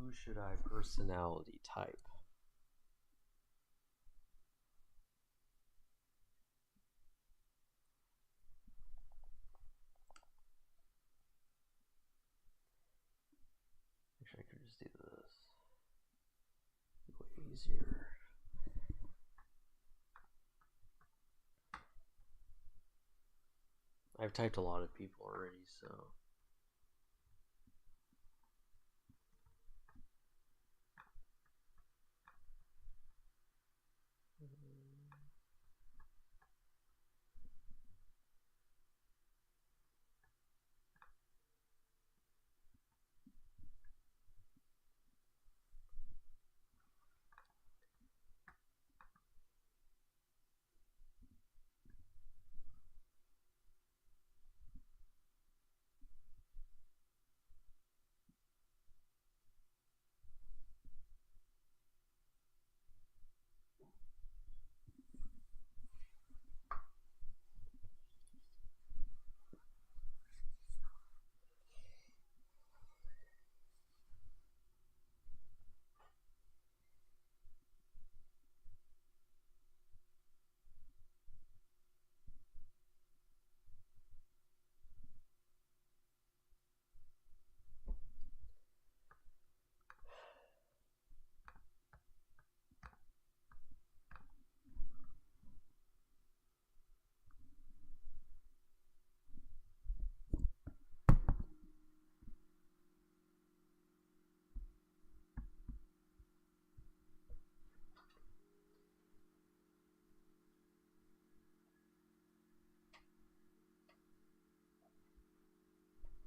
Who should I personality type? Actually, I could just do this. Way easier. I've typed a lot of people already, so.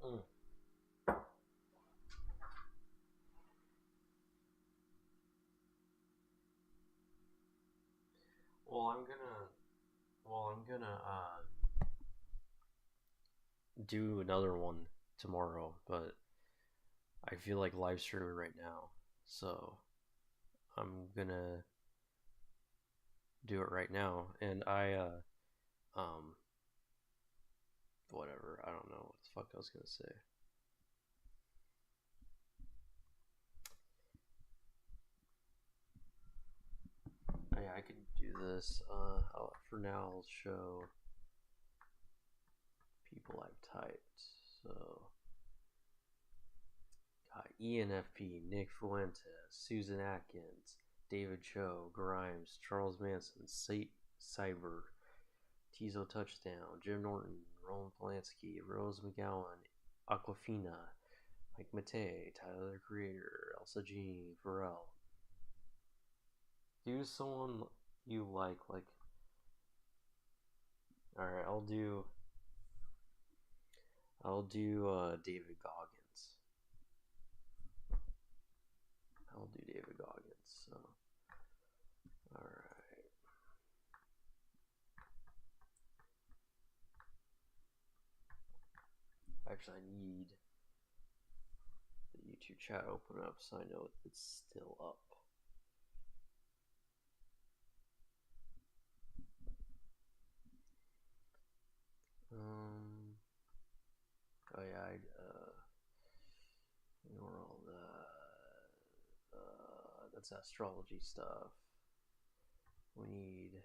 Mm. I'm gonna do another one tomorrow, but I feel like live streaming right now, so I'm gonna do it right now. And um, whatever. I don't know what the fuck I was gonna say. Oh, yeah, I could do this. For now, I'll show people I've typed. So, got ENFP, Nick Fuentes, Susan Atkins, David Cho, Grimes, Charles Manson, Cyber, Tizo Touchdown, Jim Norton, Roland Polanski, Rose McGowan, Aquafina, Mike Matei, Tyler the Creator, Elsa Jean, Pharrell. Do someone you like. Alright, I'll do David Goggins. I'll do David Goggins. So, all right. Actually, I need the YouTube chat open up so I know it's still up. Oh yeah, I ignore all that. That's astrology stuff. We need.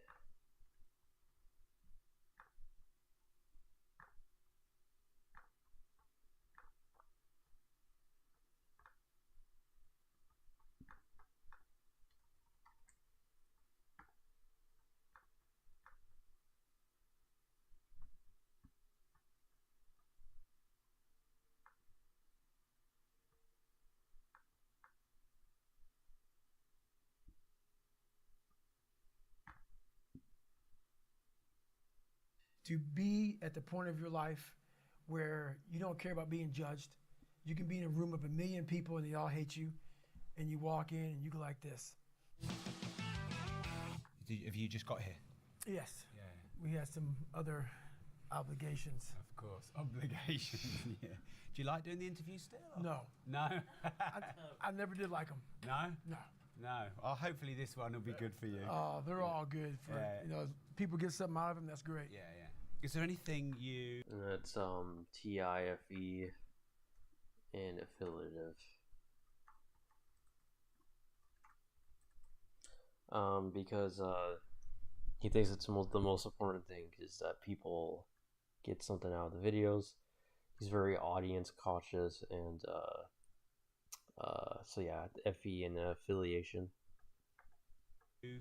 To be at the point of your life where you don't care about being judged. You can be in a room of 1 million people and they all hate you, and you walk in and you go like this. Have you just got here? Yes. Yeah. We had some other obligations. Of course, obligations. Yeah. Do you like doing the interview still? Or? No. No. I never did like them. No. No. No. Oh, hopefully this one will be good for you. Oh, they're all good. For, people get something out of them. That's great. Yeah, yeah. Is there anything you? It's TIFE and affiliative. because he thinks it's the most important thing is that people get something out of the videos. He's very audience cautious, and so yeah, FE and affiliation. You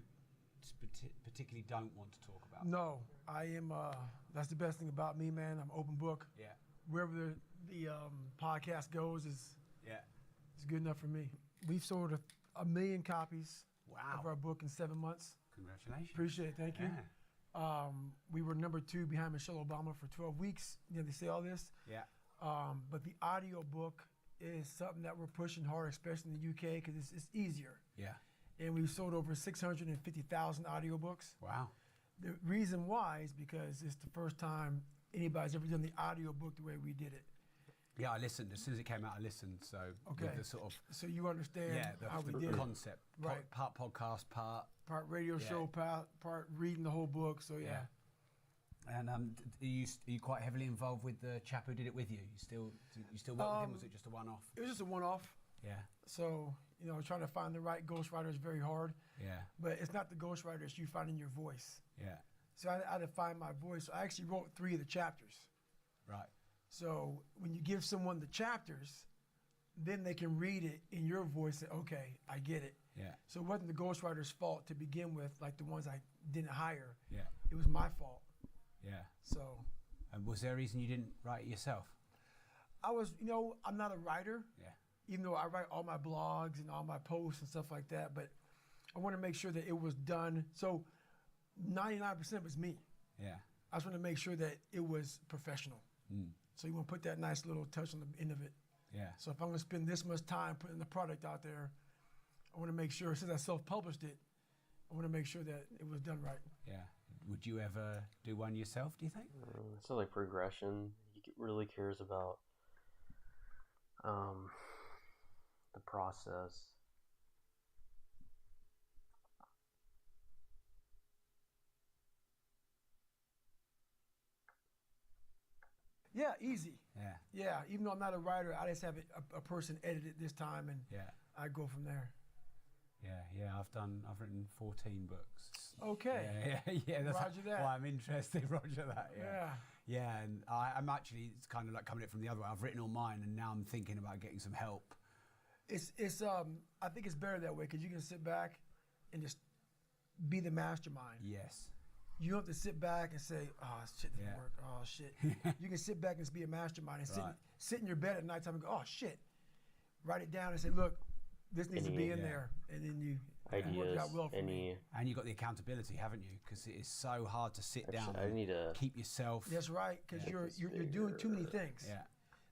particularly don't want to talk about? No, I am. That's the best thing about me, man. I'm open book. Yeah. Wherever the podcast goes is good enough for me. We've sold a million copies of our book in 7 months. Congratulations. Appreciate it. Thank you. We were number 2 behind Michelle Obama for 12 weeks. You know, they say all this. Yeah. But the audio book is something that we're pushing hard, especially in the UK, because it's easier. Yeah. And we've sold over 650,000 audiobooks. Wow. The reason why is because it's the first time anybody's ever done the audiobook the way we did it. Yeah, I listened. As soon as it came out, I listened. So okay. with the sort of... So you understand how we did concept. it. Right. Part podcast, part radio show, part reading the whole book. So yeah. And are you quite heavily involved with the chap who did it with you? You still work with him? Was it just a one-off? It was just a one-off. Yeah. So, you know, trying to find the right ghostwriter is very hard. Yeah. But it's not the ghostwriter, it's you finding your voice. Yeah. So I had to find my voice. I actually wrote 3 of the chapters. Right. So when you give someone the chapters, then they can read it in your voice and say, okay, I get it. Yeah. So it wasn't the ghostwriter's fault to begin with, like the ones I didn't hire. Yeah. It was my fault. Yeah. So. And was there a reason you didn't write it yourself? I was, you know, I'm not a writer. Yeah. Even though I write all my blogs and all my posts and stuff like that, but I want to make sure that it was done. So 99% was me. Yeah. I just want to make sure that it was professional. Mm. So you want to put that nice little touch on the end of it. Yeah. So if I'm going to spend this much time putting the product out there, I want to make sure, since I self-published it, I want to make sure that it was done right. Yeah. Would you ever do one yourself, do you think? It's not like progression. He really cares about the process. Yeah, easy. Yeah. Yeah, even though I'm not a writer, I just have a person edit it this time, and I go from there. Yeah. I've written 14 books. Okay. Yeah. That's Roger that. why I'm interested. Roger that. Yeah. Yeah, and I'm actually, it's kind of like coming at it from the other way. I've written all mine, and now I'm thinking about getting some help. It's I think it's better that way because you can sit back and just be the mastermind. Yes. You don't have to sit back and say, "Oh, shit didn't work. Oh, shit." You can sit back and just be a mastermind and sit in your bed at nighttime and go, "Oh, shit." Write it down and say, "Look, this needs to be in there," and then you work out well for me. And you got the accountability, haven't you? Because it is so hard to sit down. I need to keep yourself. That's right, because you're doing too many things. Yeah.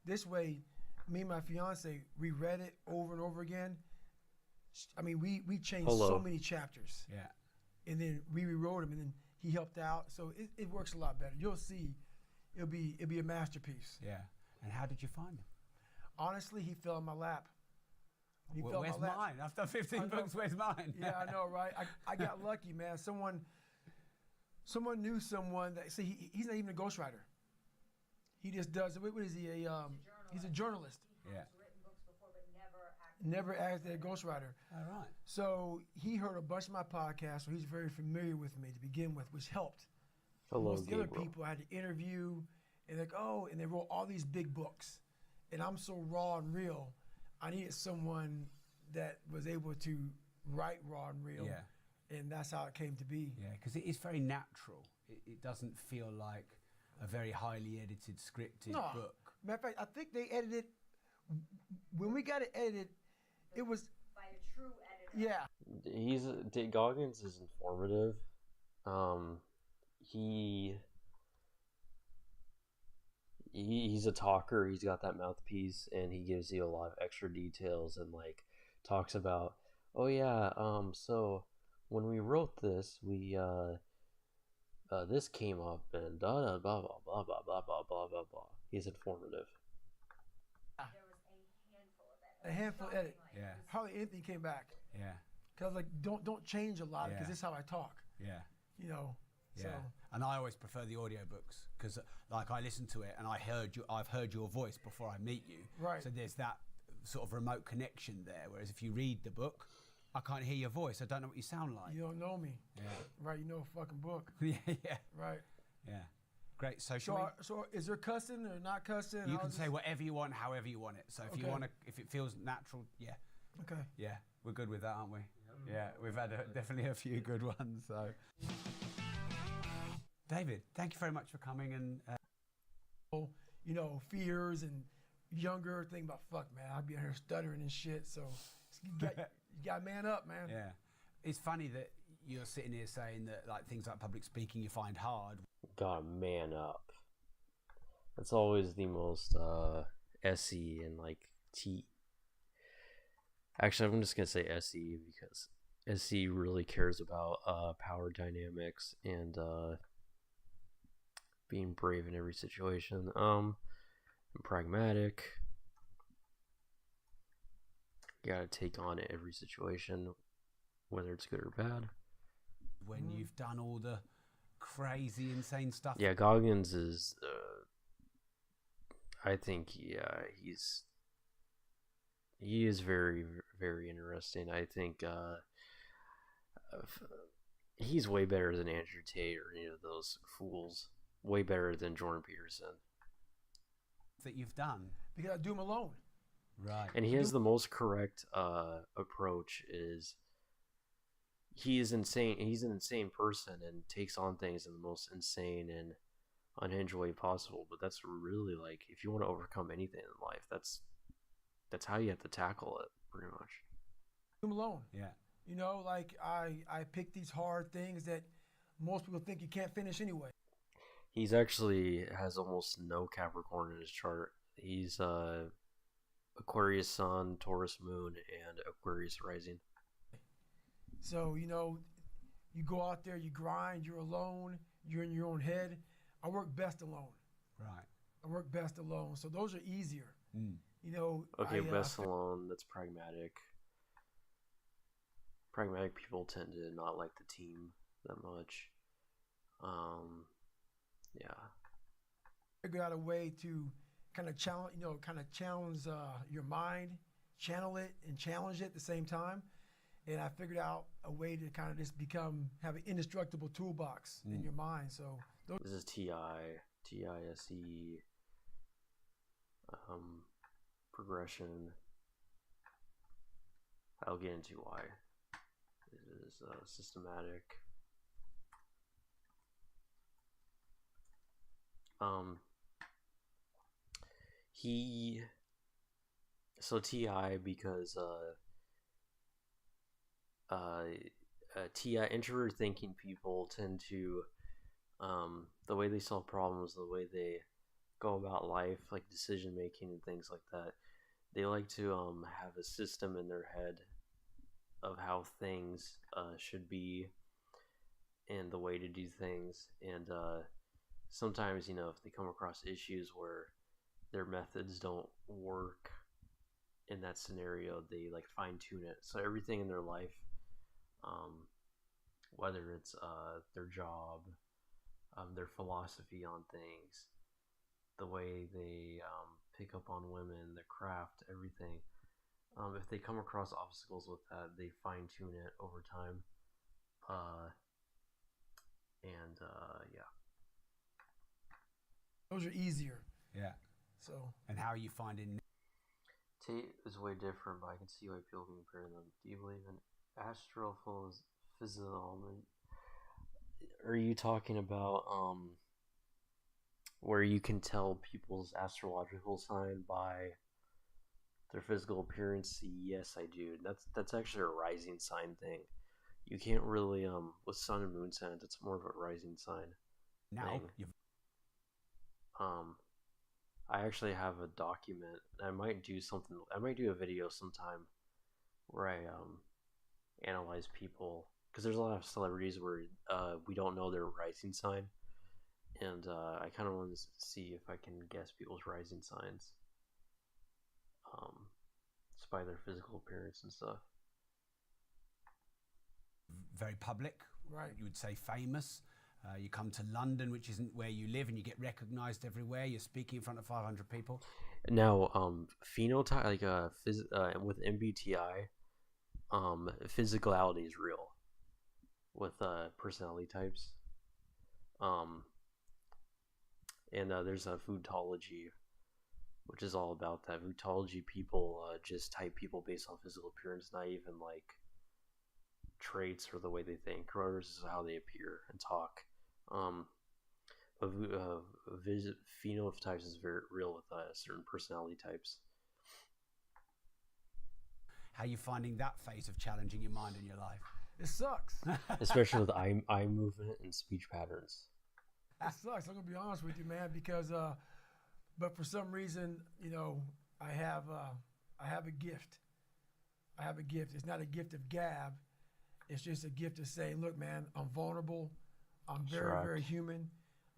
This way, me and my fiance, we read it over and over again. I mean, we changed so many chapters. Yeah. And then we rewrote them, and then he helped out. So it works a lot better. You'll see, it'll be a masterpiece. Yeah. And how did you find him? Honestly, he fell in my lap. Where's mine? I've done 15 books. Where's mine? Yeah, I know, right? I got lucky, man. Someone knew someone that. See, he's not even a ghostwriter. He just does. What is he? He's a journalist. Yeah. Written books before, but never acted as a ghostwriter. All right. So he heard a bunch of my podcasts, so he's very familiar with me to begin with, which helped. Most of the other people I had to interview, and and they wrote all these big books, and I'm so raw and real. I needed someone that was able to write raw and real, and that's how it came to be. Yeah, because it is very natural. It doesn't feel like a very highly edited, scripted book. Matter of fact, I think they edited, when we got it edited, it was... by a true editor. Yeah. Goggins is informative. He's a talker. He's got that mouthpiece, and he gives you a lot of extra details and like talks about, so when we wrote this, we this came up and blah blah blah blah blah blah blah blah blah blah blah. He's informative. There was a handful of edits. A handful of edits. Yeah. Hardly anything came back. Yeah. Cause I was like, don't change a lot because this is how I talk. Yeah. You know. Yeah. So. And I always prefer the audiobooks because, like, I listen to it and I've heard your voice before I meet you. Right. So there's that sort of remote connection there. Whereas if you read the book, I can't hear your voice. I don't know what you sound like. You don't know me. Yeah. Right, you know a fucking book. Yeah. Right. Yeah. Great. So is there cussing or not cussing? You can say whatever you want, however you want it. So if you want to, if it feels natural, yeah. Okay. Yeah, we're good with that, aren't we? Yeah, we've had definitely a few good ones. So, David, thank you very much for coming and. Fears and younger thing about fuck, man. I'd be out here stuttering and shit. So you got to man up, man. Yeah, it's funny that you're sitting here saying that like things like public speaking you find hard. Gotta man up. That's always the most SE and like T. Actually, I'm just gonna say SE because SE really cares about power dynamics and being brave in every situation. And pragmatic. You gotta take on every situation, whether it's good or bad. When you've done all the crazy, insane stuff. Yeah, Goggins is. I think he is very, very interesting. I think he's way better than Andrew Tate or any of those fools. Way better than Jordan Peterson. That you've done. You gotta do them alone. Right. And he has the most correct approach. Is he is insane. He's an insane person and takes on things in the most insane and unhinged way possible. But that's really like if you want to overcome anything in life, that's how you have to tackle it, pretty much. Do them alone. Yeah. Like I pick these hard things that most people think you can't finish anyway. He's actually has almost no Capricorn in his chart. He's Aquarius Sun, Taurus Moon, and Aquarius Rising. So, you go out there, you grind, you're alone, you're in your own head. I work best alone. Right. I work best alone. So those are easier. Okay, best alone, that's pragmatic. Pragmatic people tend to not like the team that much. Yeah. Figure out a way to kind of challenge, your mind, channel it and challenge it at the same time. And I figured out a way to kind of just have an indestructible toolbox in your mind. So this is TISE, progression. I'll get into why. It is systematic. TI because TI introvert thinking people tend to the way they solve problems, the way they go about life, like decision making and things like that, they like to have a system in their head of how things should be and the way to do things. And sometimes, if they come across issues where their methods don't work in that scenario, they like fine tune it. So everything in their life, whether it's their job, their philosophy on things, the way they pick up on women, their craft, everything. If they come across obstacles with that, they fine tune it over time. Yeah. Those are easier. Yeah. So. And how are you finding? Tate is way different, but I can see why people compare them. Do you believe in astrophysiology? Are you talking about where you can tell people's astrological sign by their physical appearance? Yes, I do. That's actually a rising sign thing. You can't really with sun and moon signs, it's more of a rising sign. Now I actually have a document. I might do a video sometime where I analyze people, because there's a lot of celebrities where we don't know their rising sign, and I kind of want to see if I can guess people's rising signs just by their physical appearance and stuff. Very public, right? You would say famous. You come to London, which isn't where you live, and you get recognized everywhere. You're speaking in front of 500 people. Now, phenotype, like with MBTI, physicality is real with personality types. And there's a foodology, which is all about that. Foodology people just type people based on physical appearance, not even like traits or the way they think. Or this is how they appear and talk. But phenotypes is very real with certain personality types. How are you finding that phase of challenging your mind in your life? It sucks. Especially with eye movement and speech patterns. It sucks. I'm gonna be honest with you, man, because but for some reason, you know, I have a gift. I have a gift. It's not a gift of gab. It's just a gift of saying, look, man, I'm vulnerable. I'm very human.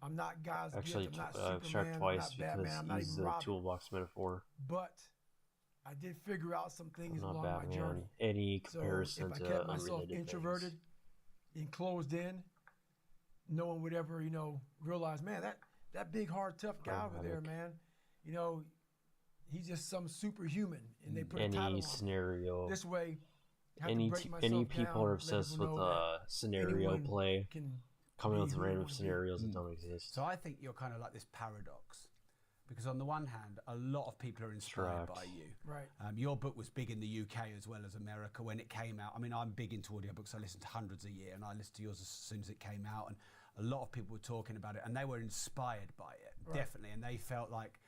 I'm not God's Actually, gift. I'm not Superman. twice I'm not Batman. I'm not he's even a Robin. Toolbox metaphor. But I did figure out some things I'm not along Batman. my journey. Any comparison so if to I kept myself introverted things. and closed in, no one would ever, you know, realize, man, that big, hard, tough guy over there, man, you know, he's just some superhuman, and they put a title on scenario. This way, any people are obsessed with scenario play, coming up with random scenarios that don't exist. So I think you're kind of like this paradox, because on the one hand, a lot of people are inspired by you. Right. Your book was big in the UK as well as America when it came out. I mean, I'm big into audiobooks. I listen to hundreds a year, and I listened to yours as soon as it came out. And a lot of people were talking about it, and they were inspired by it, definitely. And they felt like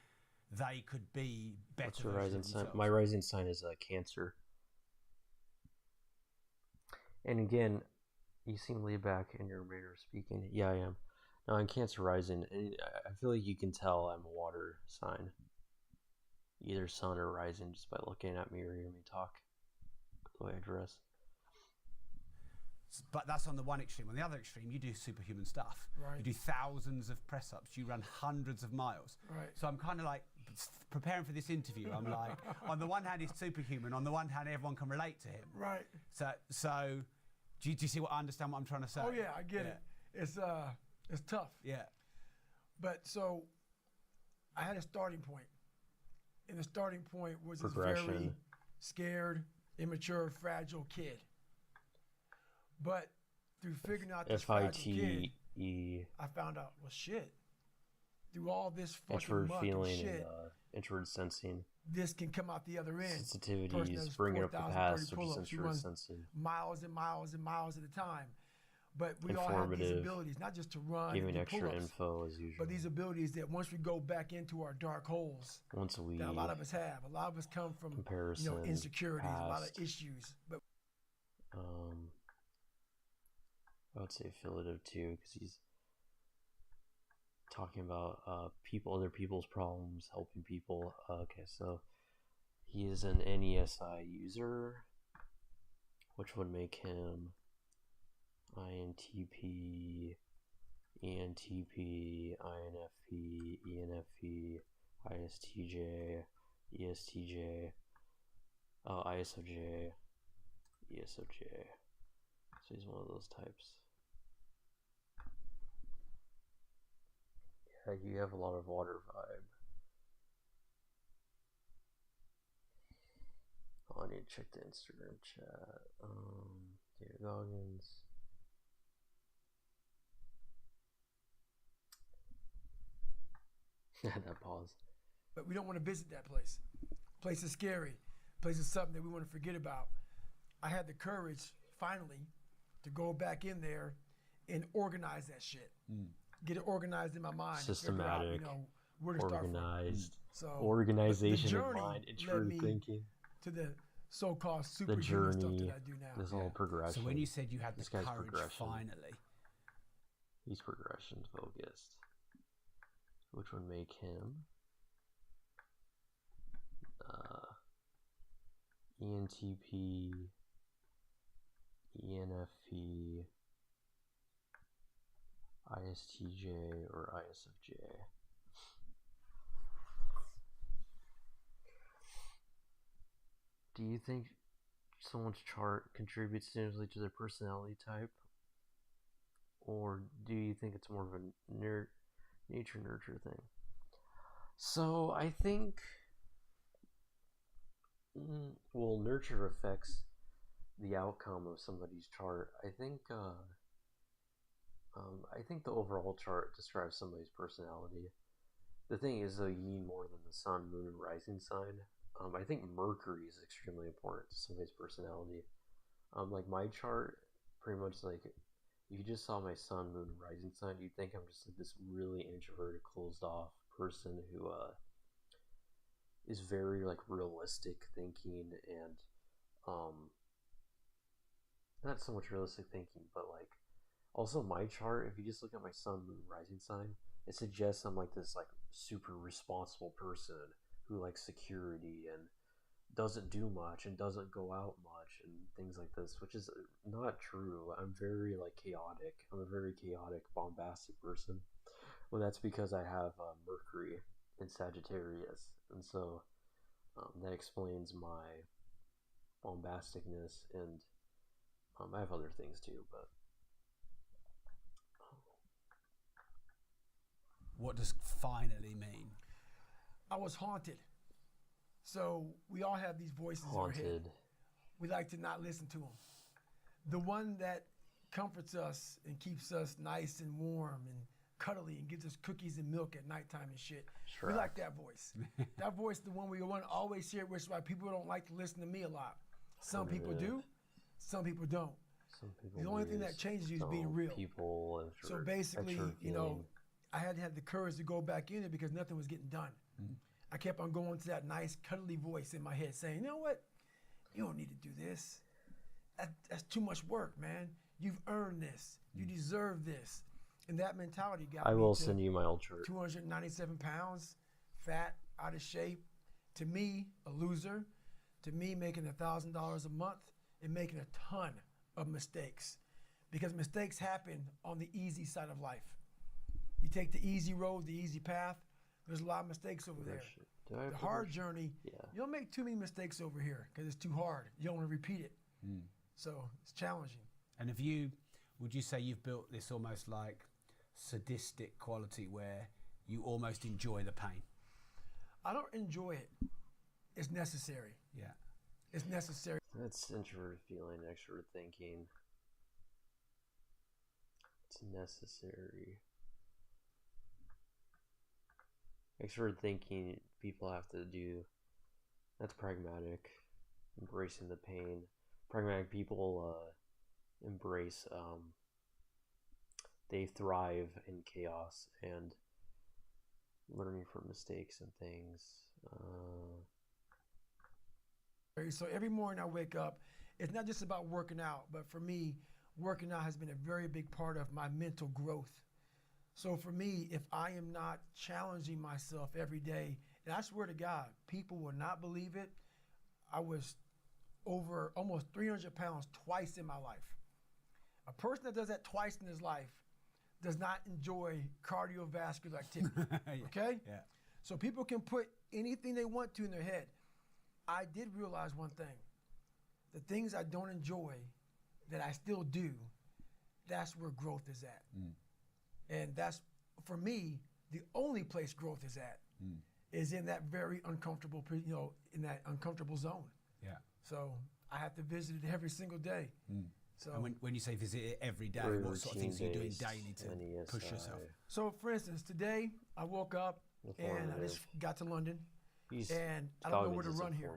they could be better. What's your rising sign? My rising sign is Cancer. And again, you seem laid back in your manner of speaking. Yeah, I am. No, I'm Cancer rising. I feel like you can tell I'm a water sign. Either sun or rising just by looking at me or hearing me talk. The way I dress. But that's on the one extreme. On the other extreme, you do superhuman stuff. Right. You do thousands of press-ups. You run hundreds of miles. Right. So I'm kind of like preparing for this interview. I'm like, on the one hand, he's superhuman. On the one hand, everyone can relate to him. Right. So do you see what I understand what I'm trying to say? Oh yeah, I get it. It's tough. Yeah. But so I had a starting point. And the starting point was this Progression. very scared, immature, fragile kid. But through figuring out this fragile kid, I found out, well, shit. Through all this fucking introvert muck feeling and shit, and introvert sensing. this can come out the other end. Sensitivities, bringing up the past, which is introvert sensing. Miles and miles and miles at a time. But we all have these abilities, not just to run, giving and extra pull-ups, info as usual. but these abilities that once we go back into our dark holes, once a week, that a lot of us have. A lot of us come from comparison, insecurities, past. a lot of issues. But I would say affiliative too, because he's talking about other people's problems, helping people. Okay, so he is an NESI user, which would make him INTP, ENTP, INFP, ENFP, ISTJ, ESTJ, ISFJ, ESFJ. So he's one of those types. Yeah, you have a lot of water vibe. Oh, I need to check the Instagram chat. David Goggins. That pause. we don't want to visit that place. Place is scary. Place is something that we want to forget about. I had the courage, finally, to go back in there and organize that shit. Get it organized in my mind. Systematic, out, where to organized. Start from. So organization of mind and true thinking. To the so-called superhuman stuff that I do now. This whole progression. So when you said you had the courage finally. He's progression focused. Which would make him ENTP, ENFP, ISTJ, or ISFJ. Do you think someone's chart contributes significantly to their personality type? Or do you think it's more of a nature nurture thing? So I think nurture affects the outcome of somebody's chart, I think the overall chart describes somebody's personality. The thing is, though, you need more than the sun, moon, and rising sign. I think Mercury is extremely important to somebody's personality. Like my chart, pretty much like if you just saw my sun, moon, and rising sign, you'd think I'm just like this really introverted, closed off person who is very like realistic thinking and not so much realistic thinking, but like also my chart. If you just look at my sun, moon, rising sign, it suggests I'm like this like super responsible person who likes security and doesn't do much and doesn't go out much and things like this, which is not true. I'm very like chaotic. I'm a very chaotic, bombastic person. Well, that's because I have Mercury in Sagittarius, and so that explains my bombasticness, and I have other things too, but what does finally mean? I was haunted. So we all have these voices haunted. In our head. We like to not listen to them. The one that comforts us and keeps us nice and warm and cuddly and gives us cookies and milk at nighttime and shit. Shrek. We like that voice. That voice, the one we want to always hear, which is why people don't like to listen to me a lot. Some people do, some people don't. Some people the only thing that changes you is being real. People so basically, you know, I had to have the courage to go back in it because nothing was getting done. Mm-hmm. I kept on going to that nice cuddly voice in my head saying, you know what? You don't need to do this. That's too much work, man. You've earned this. You deserve this. And that mentality got me. I will send you my old chart. 297 pounds, fat, out of shape. To me, a loser. To me, making $1,000 a month and making a ton of mistakes. Because mistakes happen on the easy side of life. You take the easy road, the easy path. There's a lot of mistakes over there. The hard journey, you don't make too many mistakes over here because it's too hard. You don't want to repeat it. Mm. So it's challenging. And would you say you've built this almost like sadistic quality where you almost enjoy the pain? I don't enjoy it. It's necessary. Yeah. It's necessary. That's introvert feeling, extrovert thinking. It's necessary. Extrovert thinking, people have to do. That's pragmatic. Embracing the pain. Pragmatic people embrace. They thrive in chaos and learning from mistakes and things. So every morning I wake up, it's not just about working out, but for me, working out has been a very big part of my mental growth. So for me, if I am not challenging myself every day, and I swear to God, people will not believe it, I was over almost 300 pounds twice in my life. A person that does that twice in his life does not enjoy cardiovascular activity, okay? Yeah. So people can put anything they want to in their head. I did realize one thing. The things I don't enjoy that I still do, that's where growth is at. Mm. And that's, for me, the only place growth is at is in that very uncomfortable, in that uncomfortable zone. Yeah. So I have to visit it every single day. Mm. So and when you say visit it every day, what sort of things are you doing daily to push yourself? So for instance, today I woke up and I just got to London. And I don't know where to run here.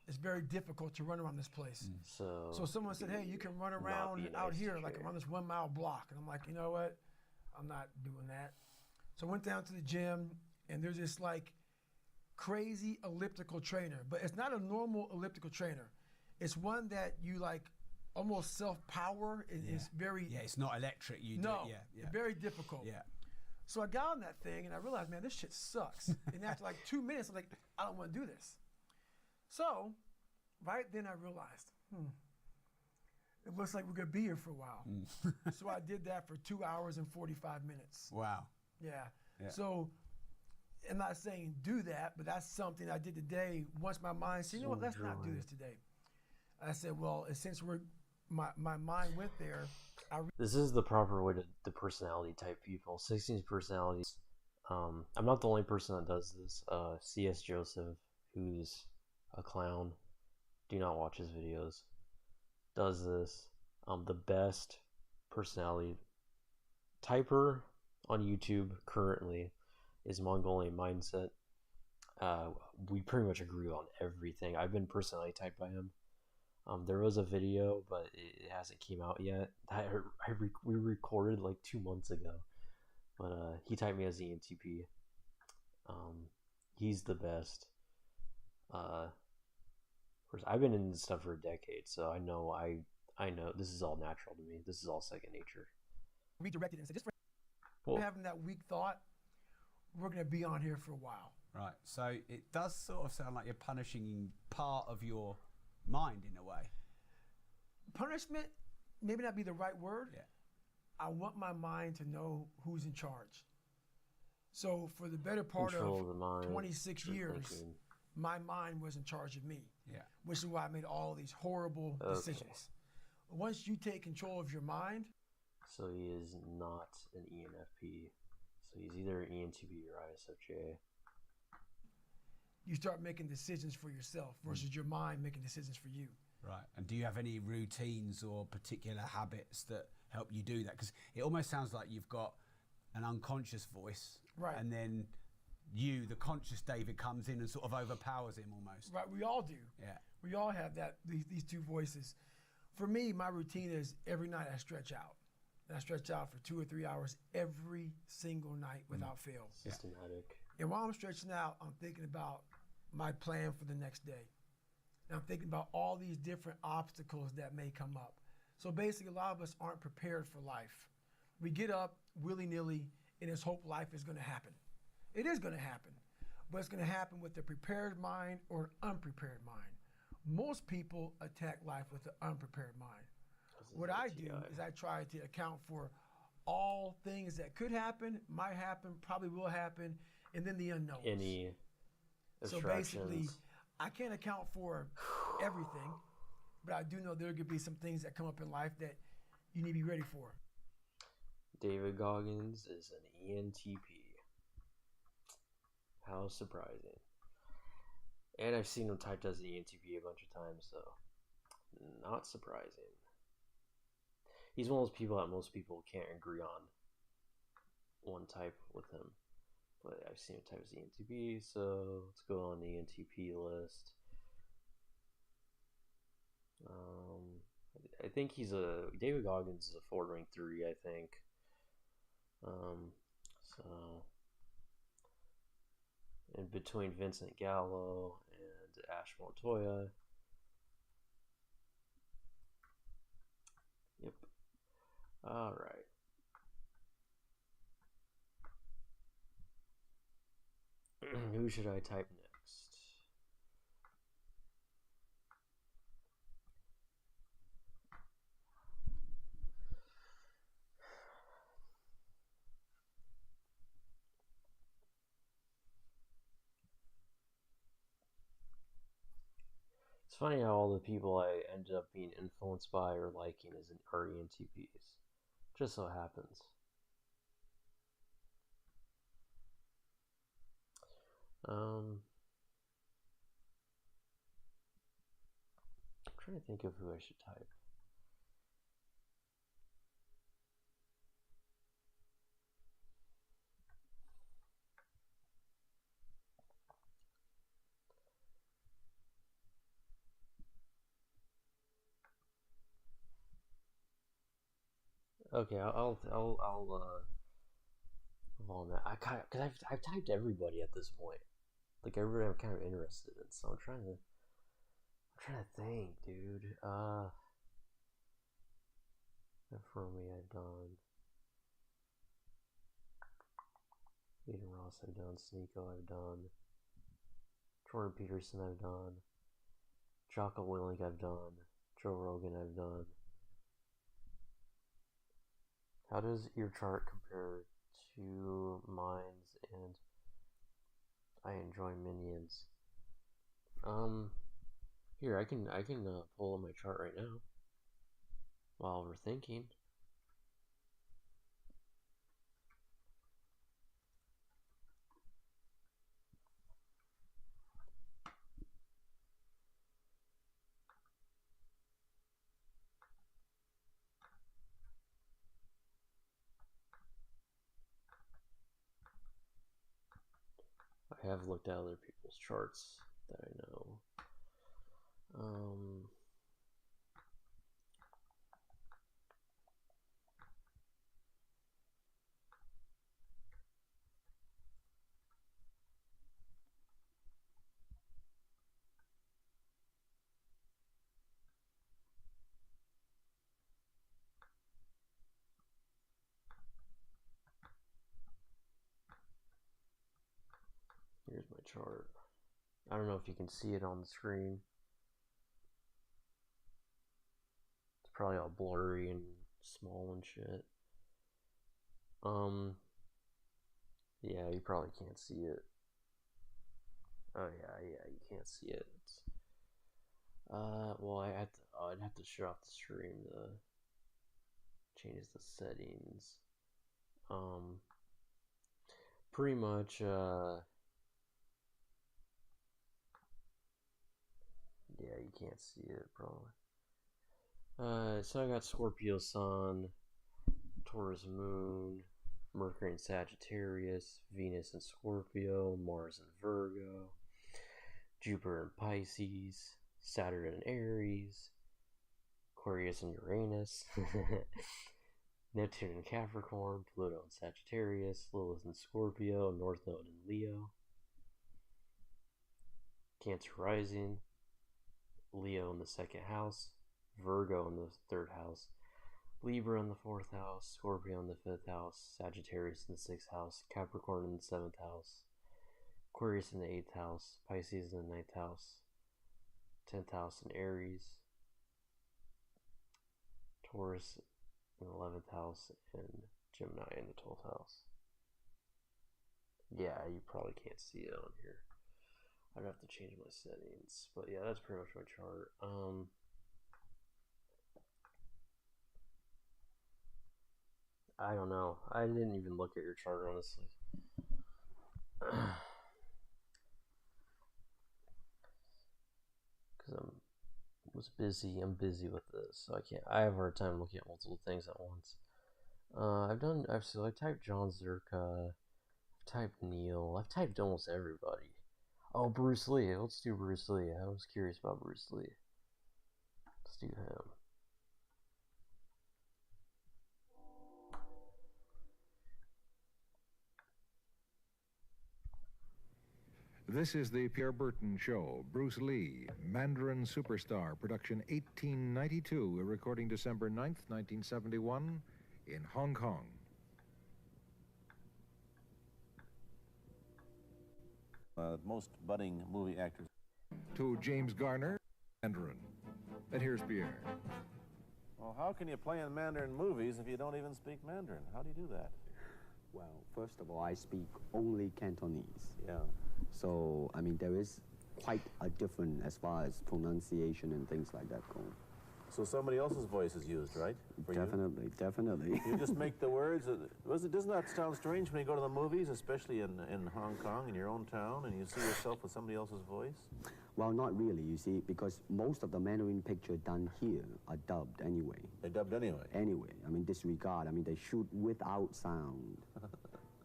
It's very difficult to run around this place. So someone said, hey, you can run around out here, like around this 1 mile block. And I'm like, you know what? I'm not doing that. So I went down to the gym, and there's this like crazy elliptical trainer. But it's not a normal elliptical trainer. It's one that you like almost self-power. It's very... Yeah, it's not electric. It's very difficult. Yeah. So I got on that thing, and I realized, man, this shit sucks. And after like 2 minutes, I'm like, I don't want to do this. So right then I realized, it looks like we're going to be here for a while. So I did that for 2 hours and 45 minutes. Wow. Yeah. So I'm not saying do that, but that's something I did today. Once my mind said, you know what, let's not do this today. I said, well, since my mind went there. This is the proper way to personality type people. 16 personalities. I'm not the only person that does this. C.S. Joseph, who's a clown. Do not watch his videos. does this. The best personality typer on YouTube currently is Mongolian Mindset. We pretty much agree on everything. I've been personality typed by him. There was a video, but it hasn't came out yet. We recorded like 2 months ago, but he typed me as ENTP. He's the best. I've been in this stuff for a decade, so I know this is all natural to me. This is all second nature. Redirected and said, just for having that weak thought, we're going to be on here for a while. Right. So it does sort of sound like you're punishing part of your mind in a way. Punishment, maybe not be the right word. Yeah. I want my mind to know who's in charge. So for the better part Control of the mind, 26 years, thinking. my mind was in charge of me. Yeah. Which is why I made all these horrible decisions. Once you take control of your mind. So he is not an ENFP. So he's either an ENTP or ISFJ. You start making decisions for yourself versus your mind making decisions for you. Right. And do you have any routines or particular habits that help you do that? Because it almost sounds like you've got an unconscious voice. Right. And then you, the conscious David, comes in and sort of overpowers him almost. Right. We all do. Yeah. We all have these two voices. For me, my routine is every night I stretch out. And I stretch out for 2 or 3 hours every single night without fail. Systematic. And while I'm stretching out, I'm thinking about my plan for the next day. And I'm thinking about all these different obstacles that may come up. So basically, a lot of us aren't prepared for life. We get up willy-nilly and just hope life is going to happen. It is going to happen, but it's going to happen with a prepared mind or an unprepared mind. Most people attack life with an unprepared mind. What I do is I try to account for all things that could happen, might happen, probably will happen, and then the unknowns. Any so basically, I can't account for everything, but I do know there could be some things that come up in life that you need to be ready for. David Goggins is an ENTP. How surprising. And I've seen him typed as an ENTP a bunch of times, so not surprising. He's one of those people that most people can't agree on one type with him. But I've seen him type as ENTP, so let's go on the ENTP list. I think David Goggins is a Ford Rank 3, I think. So in between Vincent Gallo and Ash Montoya. Yep. All right. Who should I type next? It's funny how all the people I ended up being influenced by or liking are ENTPs. Just so happens. I'm trying to think of who I should type. Okay, I'll on that. Because I've typed everybody at this point. Like everybody I'm kind of interested in, so I'm trying to think, dude. For me, I've done Aiden Ross, I've done Sneeko, I've done Jordan Peterson, I've done Jocko Willink, I've done Joe Rogan, I've done. How does your chart compare to mine's? And I enjoy minions. Here I can pull up my chart right now while we're thinking. have looked at other people's charts that I know. Here's my chart. I don't know if you can see it on the screen. It's probably all blurry and small and shit. Yeah, you probably can't see it. Oh yeah, you can't see it. Well, I'd have to shut off the stream to change the settings. Pretty much, yeah, you can't see it probably. So I got Scorpio Sun, Taurus Moon, Mercury in Sagittarius, Venus in Scorpio, Mars in Virgo, Jupiter in Pisces, Saturn in Aries, Aquarius in Uranus, Neptune in Capricorn, Pluto in Sagittarius, Lilith in Scorpio, North Node in Leo, Cancer rising, Leo in the 2nd house, Virgo in the 3rd house, Libra in the 4th house, Scorpio in the 5th house, Sagittarius in the 6th house, Capricorn in the 7th house, Aquarius in the 8th house, Pisces in the 9th house, 10th house in Aries, Taurus in the 11th house, and Gemini in the 12th house. Yeah, you probably can't see it on here. I'd have to change my settings, but yeah, that's pretty much my chart. I don't know. I didn't even look at your chart, honestly. Because I'm busy with this, so I have a hard time looking at multiple things at once. I typed John Zerka, I've typed Neil, I've typed almost everybody. Oh, Bruce Lee, let's do Bruce Lee. I was curious about Bruce Lee. Let's do him. This is the Pierre Burton Show. Bruce Lee, Mandarin Superstar, production 1892, recording December 9th, 1971, in Hong Kong. Most budding movie actors. To James Garner, Mandarin. And here's Pierre. Well, how can you play in Mandarin movies if you don't even speak Mandarin? How do you do that? Well, first of all, I speak only Cantonese. Yeah. So, I mean, there is quite a difference as far as pronunciation and things like that go. So somebody else's voice is used, right? Definitely. You just make the words. Doesn't that sound strange when you go to the movies, especially in Hong Kong, in your own town, and you see yourself with somebody else's voice? Well, not really, you see, because most of the Mandarin picture done here are dubbed anyway. They're dubbed anyway? Anyway. I mean, disregard. I mean, they shoot without sound.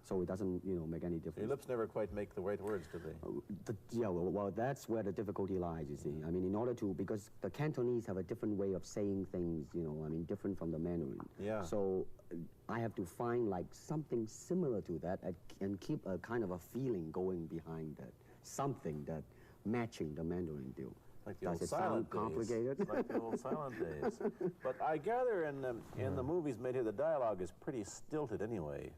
So it doesn't, make any difference. Your lips never quite make the right words, do they? Yeah, well, that's where the difficulty lies, you see. I mean, in order to, because the Cantonese have a different way of saying things, different from the Mandarin. Yeah. So I have to find, like, something similar to that and keep a kind of a feeling going behind that. Something that matching the Mandarin deal. Like the Does old it silent sound complicated? days. Like the old silent days. But I gather in the movies made here, the dialogue is pretty stilted anyway.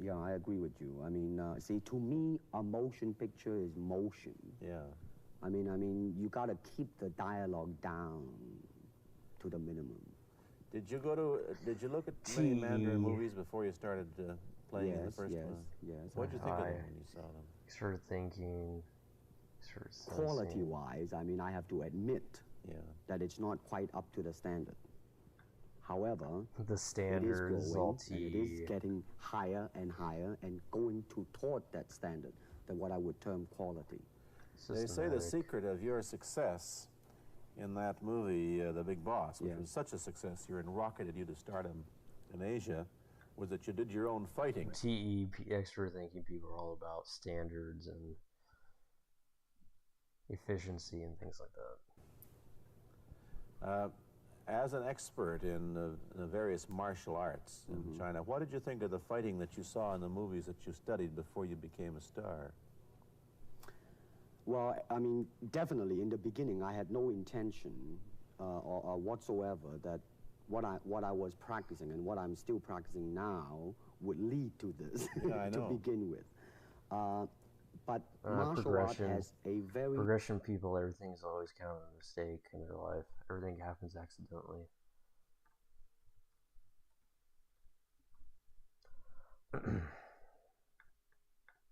Yeah, I agree with you. I mean, see, to me, a motion picture is motion. Yeah. I mean, you got to keep the dialogue down to the minimum. Did you look at many Mandarin movies before you started playing in the first one? Yes. What did you think of them when you saw them? Started thinking, Quality-wise, I mean, I have to admit that it's not quite up to the standard. However, the standard it is growing, and it is getting higher and higher and going toward that standard, than what I would term quality. They say the secret of your success in that movie, The Big Boss, which was such a success, you rocketed you to stardom in Asia, was that you did your own fighting. TE, extra thinking people are all about standards and efficiency and things like that. As an expert in the various martial arts in China, what did you think of the fighting that you saw in the movies that you studied before you became a star? Well, I mean, definitely in the beginning, I had no intention or whatsoever that what I was practicing and what I'm still practicing now would lead to this to begin with. But martial art has a very... Progression people, everything's always kind of a mistake in their life. Everything happens accidentally.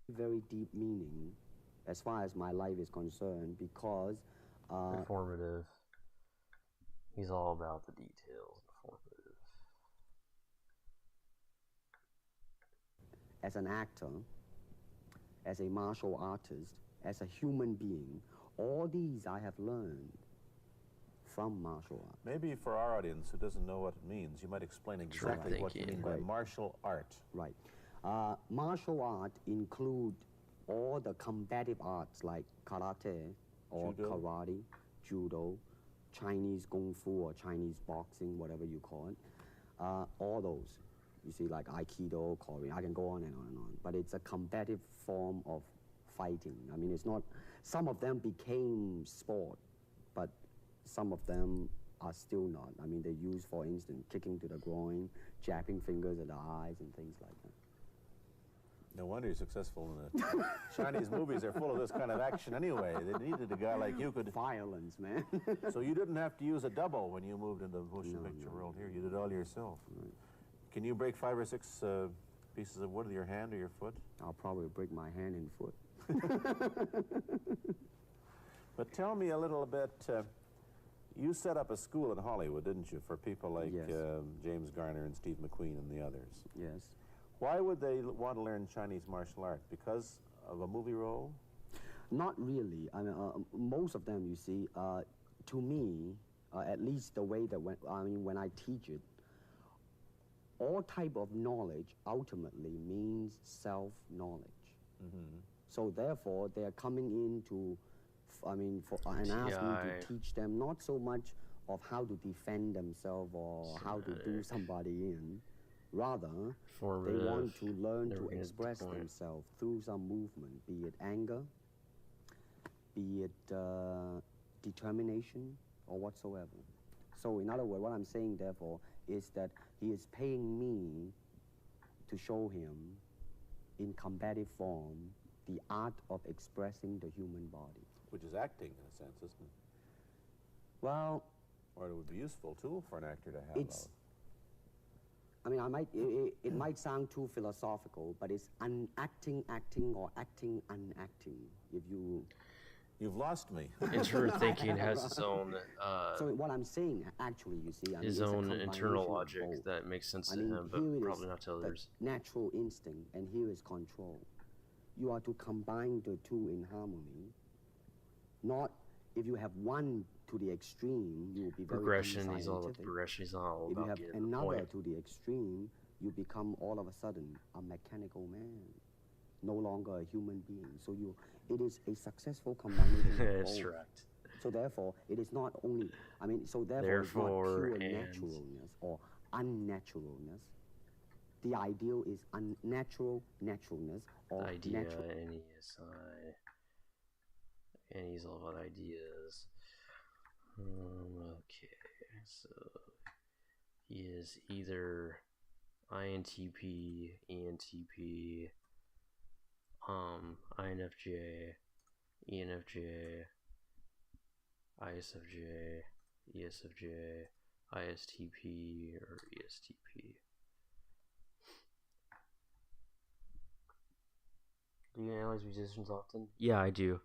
Very deep meaning as far as my life is concerned, because... informative. He's all about the details. Informative. As an actor, as a martial artist, as a human being, all these I have learned from martial art. Maybe for our audience who doesn't know what it means, you might explain exactly what you mean by martial art. Right. Martial art include all the combative arts like karate or karate, judo, Chinese kung fu or Chinese boxing, whatever you call it. All those. You see, like Aikido, Korean, I can go on and on and on. But it's a combative form of fighting. I mean, it's not, some of them became sport, but some of them are still not. I mean, they use, for instance, kicking to the groin, jabbing fingers at the eyes and things like that. No wonder you're successful in the Chinese movies. They're full of this kind of action anyway. They needed a guy like you could... Violence, man. So you didn't have to use a double when you moved into the motion picture world here. You did it all yourself. Right. Can you break 5 or 6 pieces of wood with your hand or your foot? I'll probably break my hand and foot. But tell me a little bit, you set up a school in Hollywood, didn't you, for people like James Garner and Steve McQueen and the others? Yes. Why would they want to learn Chinese martial art? Because of a movie role? Not really. I mean, most of them, you see, to me, at least the way that when I teach it, all type of knowledge ultimately means self-knowledge. So therefore, they're coming in to, and ask me to teach them not so much of how to defend themselves or how to do somebody in. Rather, they want to learn to express themselves through some movement, be it anger, be it determination, or whatsoever. So in other words, what I'm saying, therefore, is that he is paying me to show him, in combative form, the art of expressing the human body. Which is acting, in a sense, isn't it? Well... Or it would be a useful tool for an actor to have. I mean, it might sound too philosophical, but it's acting, or acting, unacting. If you've lost me. Introvert thinking has its own. So what I'm saying, actually, you see, his own internal logic that makes sense to him, but probably not to others. Natural instinct, and here is control. You are to combine the two in harmony. Not if you have one to the extreme, you will be very progression. He's all about progression. He's all about getting the point. If you have another to the extreme, you become all of a sudden a mechanical man, no longer a human being. So it is a successful combination. That's correct. So therefore, it is not only. I mean, so therefore, it's not pure naturalness or unnaturalness. The ideal is unnatural naturalness or natural. And he's all about ideas. Okay, so he is either INTP, ENTP, INFJ, ENFJ, ISFJ, ESFJ, ISTP, or ESTP. Do you analyze musicians often? Yeah, I do.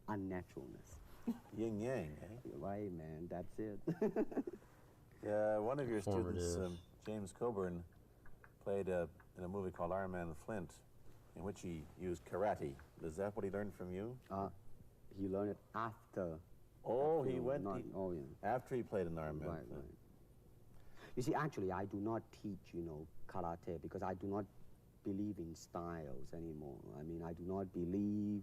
Unnaturalness. Yin yang, eh? Right, man, that's it. One of your students, James Coburn, played in a movie called Iron Man Flint, in which he used karate. Is that what he learned from you? He learned it after. Oh, he went. Yeah. After he played in Iron Man Flint. Right. You see, actually, I do not teach, karate because I do not believe in styles anymore. I mean, I do not believe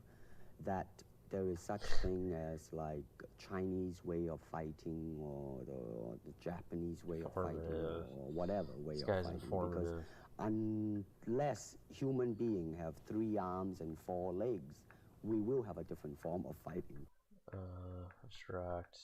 that there is such thing as like Chinese way of fighting or the Japanese way of fighting or whatever way of fighting. Because unless human beings have 3 arms and 4 legs, we will have a different form of fighting. Abstract.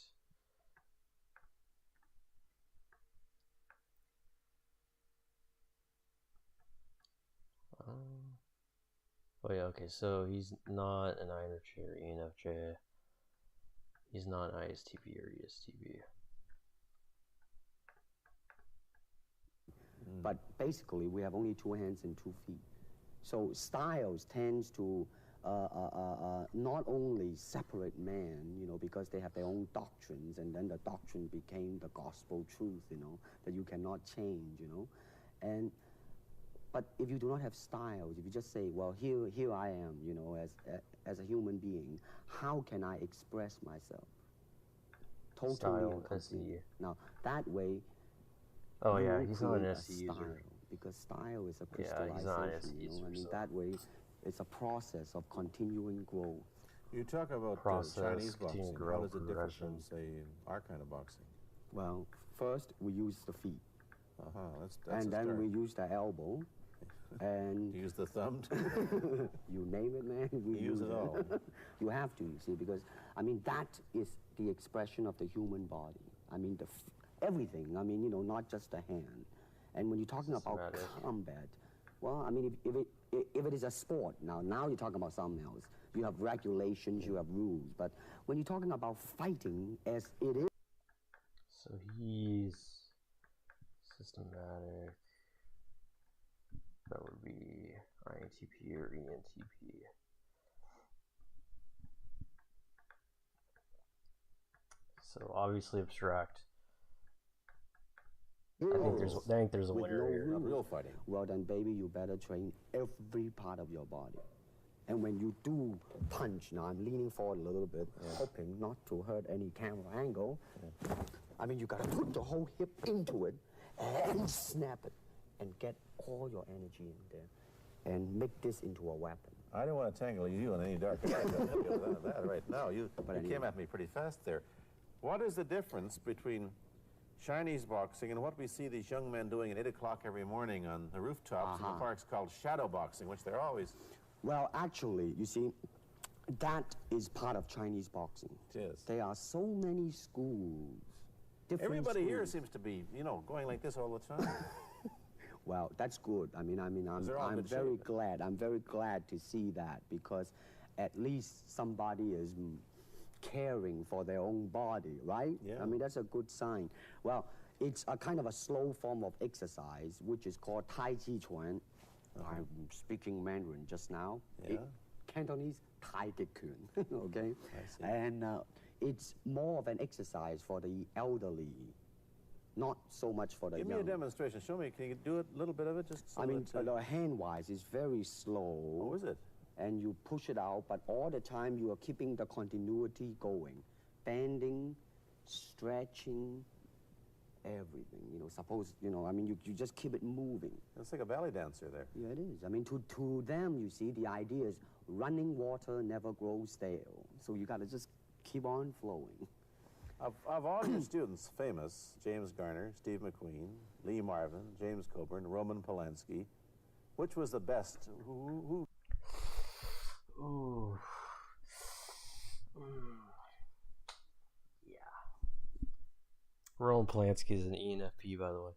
Oh yeah, okay, so he's not an INFJ or ENFJ. He's not ISTP or ESTP. But basically, we have only 2 hands and 2 feet. So styles tends to not only separate man, you know, because they have their own doctrines, and then the doctrine became the gospel truth, you know, that you cannot change, you know. But if you do not have styles, if you just say, well, here I am, you know, as a human being, how can I express myself? Totally Style, SE. Now, that way, oh yeah, he's not an SE user. Because style is a crystallization, he's not an SE user, you know? I mean, that way, it's a process of continuing growth. You talk about Chinese boxing. How does it differ from, say, our kind of boxing? Well, first, we use the feet. That's and then we use the elbow. And use the thumb too? You name it, man. We use it all. You have to, you see, because, I mean, that is the expression of the human body. I mean, everything. I mean, you know, not just the hand. And when you're talking about combat, well, I mean, if it is a sport, now you're talking about something else. You have regulations, you have rules. But when you're talking about fighting as it is. So he's systematic. That would be INTP or ENTP. So obviously abstract. I think there's a winner here. Real fighting. Well then, baby, you better train every part of your body. And when you do punch, now I'm leaning forward a little bit, hoping not to hurt any camera angle. I mean, you gotta put the whole hip into it and snap it and get all your energy in there and make this into a weapon. I don't want to tangle you in any dark that right now. You came at me pretty fast there. What is the difference between Chinese boxing and what we see these young men doing at 8 o'clock every morning on the rooftops in the parks called shadow boxing, which they're always... Well, actually, you see, that is part of Chinese boxing. It is. There are so many schools. Everybody here seems to be, you know, going like this all the time. Well, that's good. I'm very glad. I'm very glad to see that, because at least somebody is caring for their own body, right? Yeah. I mean, that's a good sign. Well, it's a kind of a slow form of exercise, which is called Tai Chi Chuan. I'm speaking Mandarin just now. Yeah. Cantonese, Tai Chi Kun, okay? I see. And it's more of an exercise for the elderly, not so much for the young. Give me a demonstration. Show me. Can you do a little bit of it? Just so I mean, hand-wise, it's very slow. Oh, is it? And you push it out, but all the time you are keeping the continuity going. Bending, stretching, everything. You know, suppose, you know, I mean, you just keep it moving. It's like a ballet dancer there. Yeah, it is. I mean, to them, you see, the idea is running water never grows stale. So you got to just keep on flowing. Of all your students, famous, James Garner, Steve McQueen, Lee Marvin, James Coburn, Roman Polanski, which was the best? Who? Ooh. Yeah. Roman Polanski is an ENFP, by the way.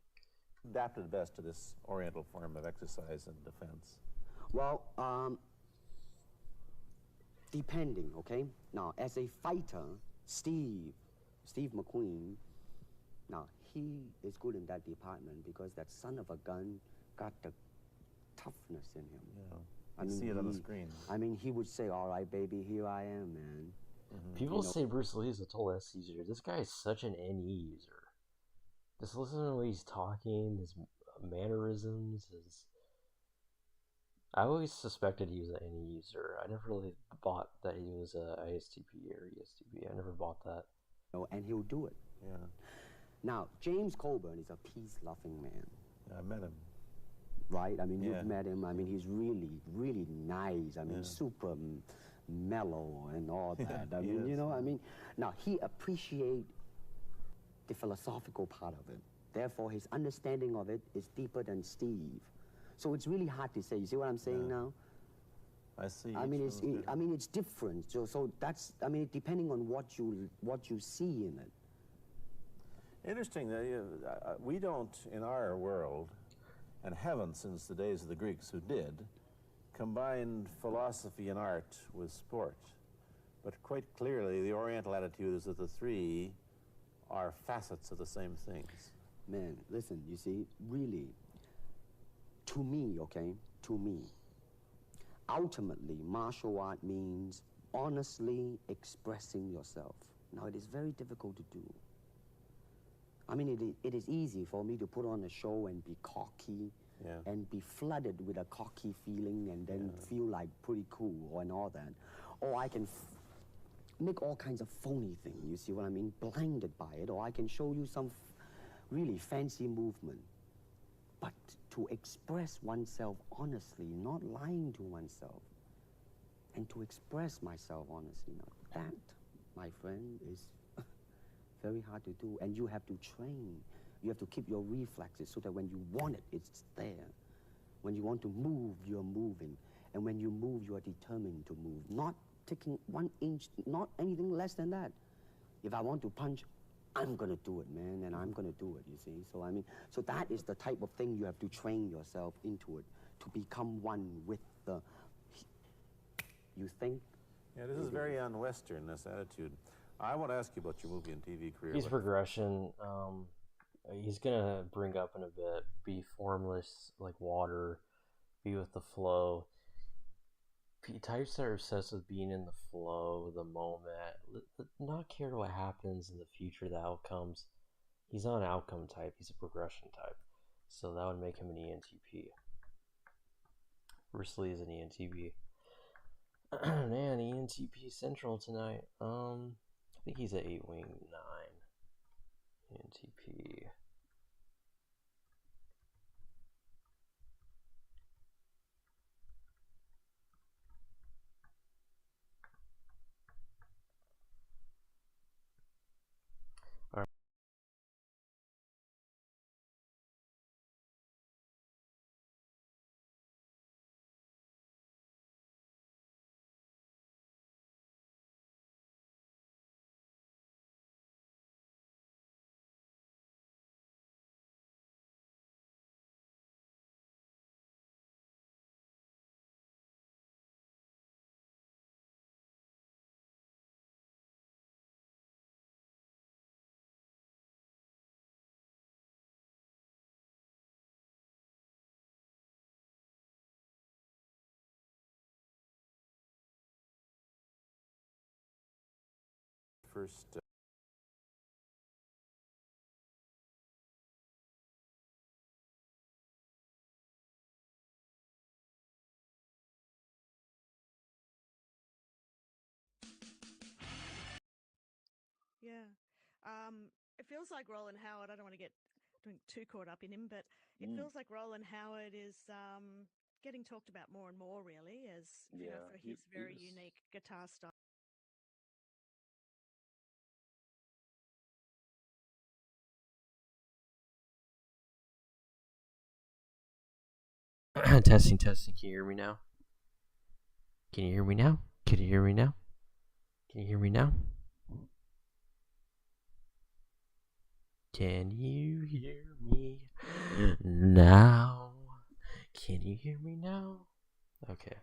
Adapted best to this oriental form of exercise and defense? Well, depending, okay? Now, as a fighter, Steve McQueen, now, he is good in that department because that son of a gun got the toughness in him. Yeah. I mean, see it on the screen. I mean, he would say, all right, baby, here I am, man. People say Bruce Lee is a total S user. This guy is such an NE user. Just listen to the way he's talking, his mannerisms, I always suspected he was an NE user. I never really bought that he was a ISTP or ESTP. I never bought that. And he'll do it. Yeah. Now, James Coburn is a peace-loving man. Yeah, I met him. right? I mean, you've met him. I mean, he's really, really nice. I mean, super mellow and all that. I mean, you know, I mean, now he appreciates the philosophical part of it. Therefore, his understanding of it is deeper than Steve. So it's really hard to say. You see what I'm saying now? I see. I mean, it's different. So that's, I mean, depending on what you see in it. Interesting that we don't, in our world, and haven't since the days of the Greeks who did, combine philosophy and art with sport. But quite clearly, the Oriental attitude is that the three are facets of the same things. Man, listen, you see, really, to me, okay, to me, ultimately, martial art means honestly expressing yourself. Now, it is very difficult to do. I mean, it is easy for me to put on a show and be cocky and be flooded with a cocky feeling and then feel like pretty cool and all that. Or I can make all kinds of phony things, you see what I mean, blinded by it. Or I can show you some really fancy movement. But to express oneself honestly, not lying to oneself, and to express myself honestly, now that, my friend, is very hard to do. And you have to train. You have to keep your reflexes so that when you want it, it's there. When you want to move, you're moving. And when you move, you are determined to move. Not taking 1 inch, not anything less than that. If I want to punch, I'm going to do it, man, and I'm going to do it, you see. So, I mean, so that is the type of thing you have to train yourself into it, to become one with the, you think? Yeah, this is very un-Western, this attitude. I want to ask you about your movie and TV career. His progression, he's going to bring up in a bit, be formless like water, be with the flow. Types that are obsessed with being in the flow, the moment, not care what happens in the future, the outcomes. He's not an outcome type, he's a progression type. So that would make him an ENTP. Bruce Lee is an ENTP. Man, ENTP Central tonight. I think he's an 8-wing 9. ENTP. First. Yeah. It feels like Roland Howard, I don't want to get too caught up in him, but it feels like Roland Howard is getting talked about more and more, really, as you know, for his very unique guitar style. Testing. Can you hear me now? Can you hear me now? Can you hear me now? Can you hear me now? Can you hear me now? Can you hear me now? Okay.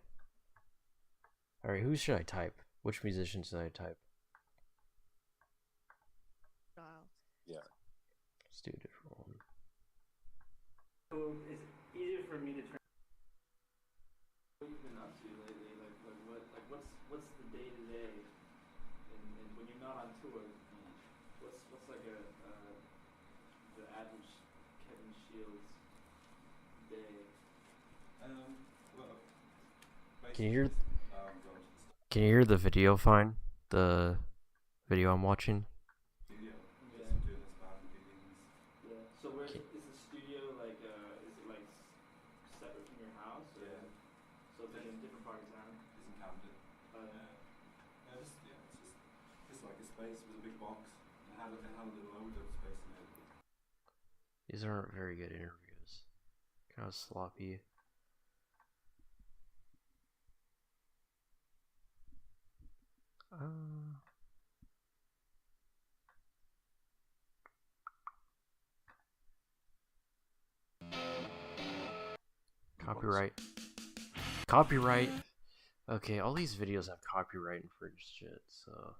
Alright, who should I type? Which musician should I type? Yeah. Let's do a different one. So it's easier for me to train. What have you been up to lately? What's the day to day, and when you're not on tour, what's like the average Kevin Shields day? Can you hear? Can you hear the video fine? The video I'm watching. Yeah. So where is the studio like? Is it like from Pakistan. He's in Camden. It's like a space with a big box. It had a little load of space in it. These aren't very good interviews. Kind of sloppy. Copyright. Copyright. Okay, all these videos have copyright infringed shit, so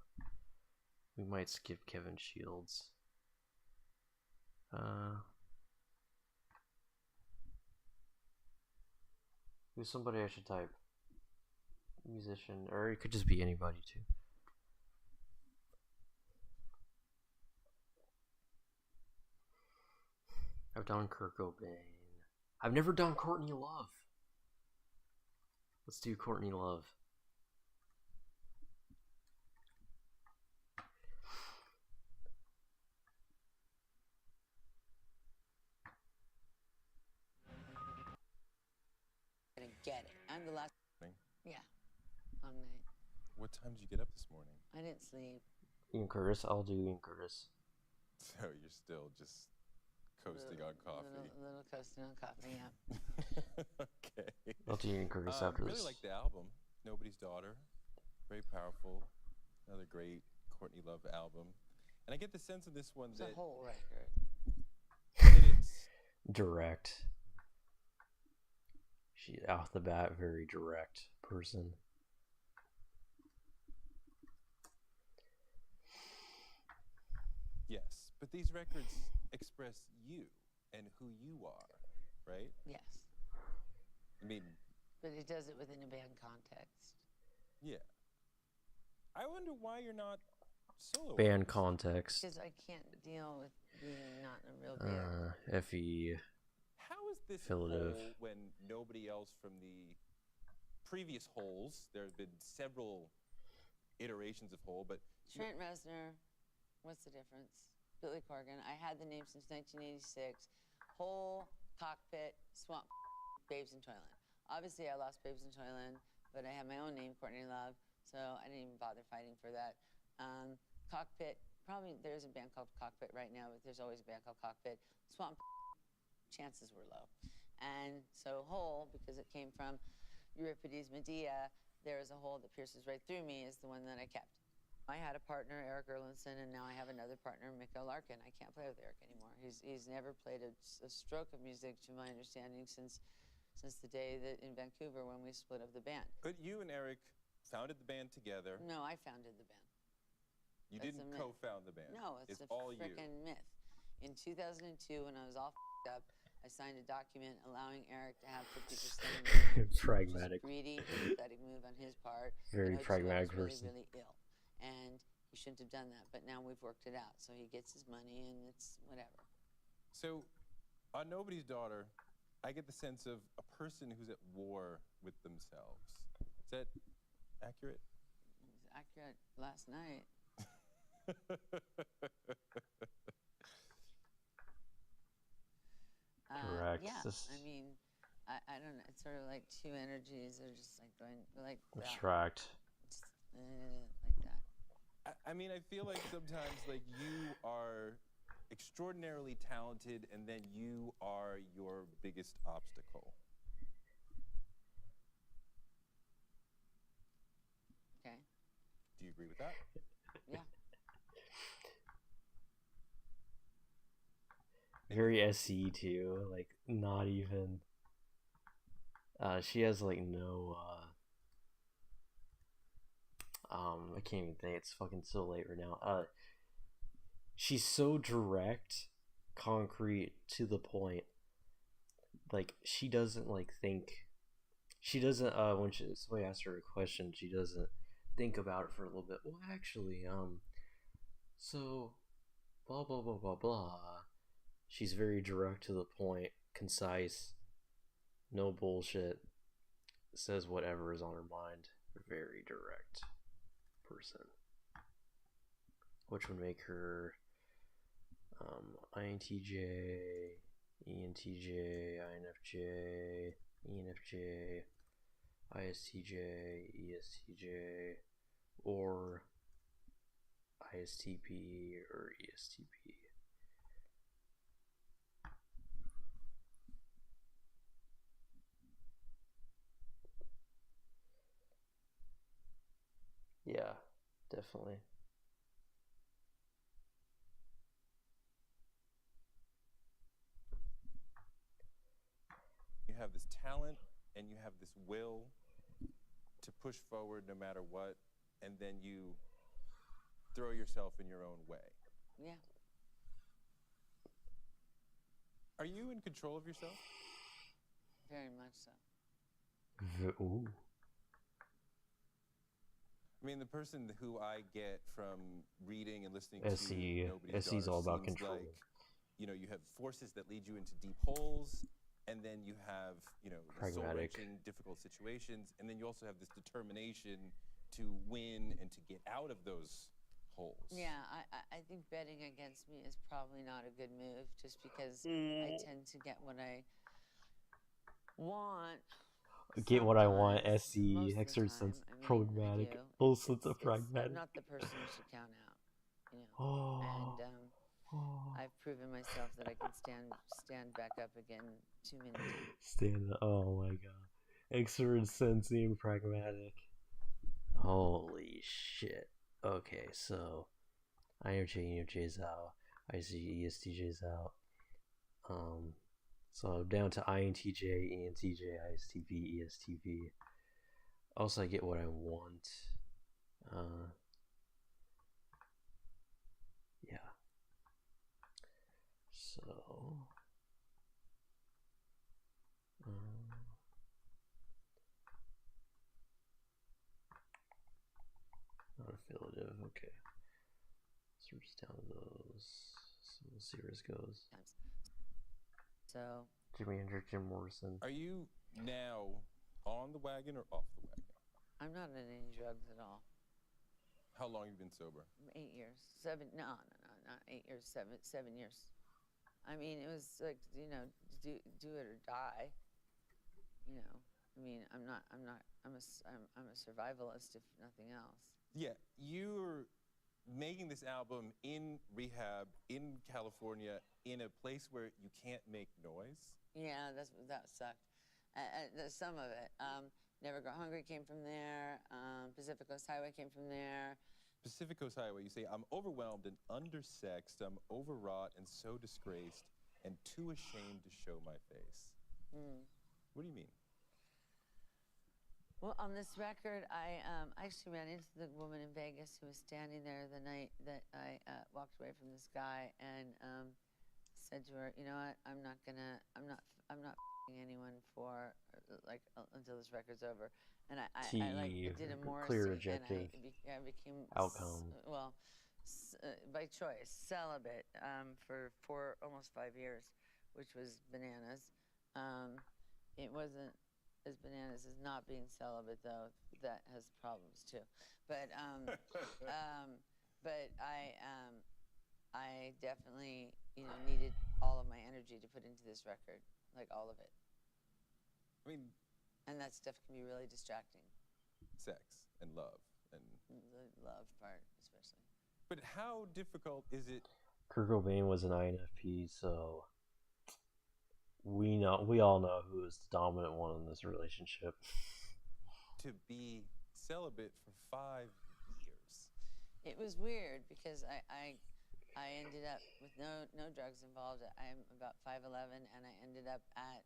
we might skip Kevin Shields. Who's somebody I should type? Musician, or it could just be anybody too. I've done Kurt Cobain. I've never done Courtney Love. Let's do Courtney Love. Get it. I'm the last. Yeah. Long night. What time did you get up this morning? I didn't sleep. Ian Curtis. I'll do Ian Curtis. So you're still just coasting on coffee. Little coasting on coffee, yeah. Okay. I'll do Ian Curtis after really this. like the album, Nobody's Daughter. Very powerful. Another great Courtney Love album. And I get the sense of this one It's that a whole record. it is Direct. She off the bat, very direct person. Yes, but these records express you and who you are, right? Yes. I mean, But it does it within a band context. yeah. I wonder why you're not solo. Band context. Because I can't deal with being not in a real band. Fe. How is this Affiliative. whole when nobody else from the previous holes? There have been several iterations of hole, but Trent Reznor, what's the difference? Billy Corgan. I had the name since 1986. Whole, Cockpit, Swamp, Babes in Toyland. Obviously, I lost Babes in Toyland, but I had my own name, Courtney Love, so I didn't even bother fighting for that. Cockpit, probably there's a band called Cockpit right now, but there's always a band called Cockpit. Swamp, chances were low. And so Hole, because it came from Euripides' Medea, there is a hole that pierces right through me, is the one that I kept. I had a partner, Eric Erlandson, and now I have another partner, Mikael Larkin. I can't play with Eric anymore. He's never played a stroke of music, to my understanding, since the day that in Vancouver when we split up the band. But you and Eric founded the band together. No, I founded the band. You That's didn't a myth. co-found the band. No, it's a all you. frickin' myth. In 2002, when I was all f***ed up, I signed a document allowing Eric to have 50% of me. Pragmatic. Greedy, pathetic move on his part. Very I pragmatic was person. really ill, and he shouldn't have done that. But now we've worked it out, so he gets his money, and it's whatever. So, on Nobody's Daughter, I get the sense of a person who's at war with themselves. Is that accurate? It was accurate last night. Correct. Yeah, I mean, I don't know. It's sort of like two energies are just like going like that. Abstract. Just, like that. I mean, I feel like sometimes like you are extraordinarily talented and then you are your biggest obstacle. Okay. Do you agree with that? Yeah. Very SE too, like not even. She has like no. I can't even think. It's fucking so late right now. She's so direct, concrete, to the point. Like she doesn't like think. She doesn't. When somebody asks her a question, she doesn't think about it for a little bit. Well, actually, so, blah blah blah blah blah. She's very direct to the point, concise, no bullshit, says whatever is on her mind. Very direct person. Which would make her INTJ, ENTJ, INFJ, ENFJ, ISTJ, ESTJ, or ISTP or ESTP. Yeah, definitely. You have this talent and you have this will to push forward no matter what, and then you throw yourself in your own way. Yeah. Are you in control of yourself? Very much so. Ooh. I mean, the person who I get from reading and listening SE, to Nobody's SE's Daughter all about seems control. like, you know, you have forces that lead you into deep holes, and then you have, you know, soul-wrenching, difficult situations, and then you also have this determination to win and to get out of those holes. Yeah, I think betting against me is probably not a good move, just because I tend to get what I want. Get what I want, Most SE, of the exercise, time, I mean, pragmatic, I do. both sorts of pragmatic. I'm not the person who should count out, you know. And I've proven myself that I can stand back up again too many times. Stand up, oh my god. Exercise, sensing, pragmatic. Holy shit. Okay, so INFJ, ENFJ's out. I see ESTJ's out. So I'm down to INTJ, ENTJ, ISTP, ESTP. Also, I get what I want. Yeah. So, not affiliative. Okay. So we're just down to those. So we'll see where this goes. So, Jimi Hendrix, Jim Morrison. Are you now on the wagon or off the wagon? I'm not on any drugs at all. How long have you been sober? 8 years. No, not 8 years. 7 years. I mean, it was like, you know, do it or die. You know, I mean, I'm a survivalist, if nothing else. Yeah, you're making this album in rehab in California in a place where you can't make noise. Yeah, that sucked. Some of it. Never Go Hungry came from there. Pacific Coast Highway came from there. Pacific Coast Highway, you say, I'm overwhelmed and undersexed, I'm overwrought and so disgraced, and too ashamed to show my face. What do you mean? Well, on this record, I actually ran into the woman in Vegas who was standing there the night that I walked away from this guy, and said to her, you know what, I'm not f***ing anyone for like until this record's over. And I did a Morrissey, clear and objective I became outcome. By choice, celibate for almost 5 years, which was bananas. It wasn't as bananas as not being celibate, though. That has problems too. But I definitely, you know, needed all of my energy to put into this record, like all of it. I mean, and that stuff can be really distracting. Sex and love and the love part, especially. But how difficult is it? Kurt Cobain was an INFP, so we all know who is the dominant one in this relationship. To be celibate for 5 years. It was weird because I ended up with no drugs involved. I'm about 5'11", and I ended up at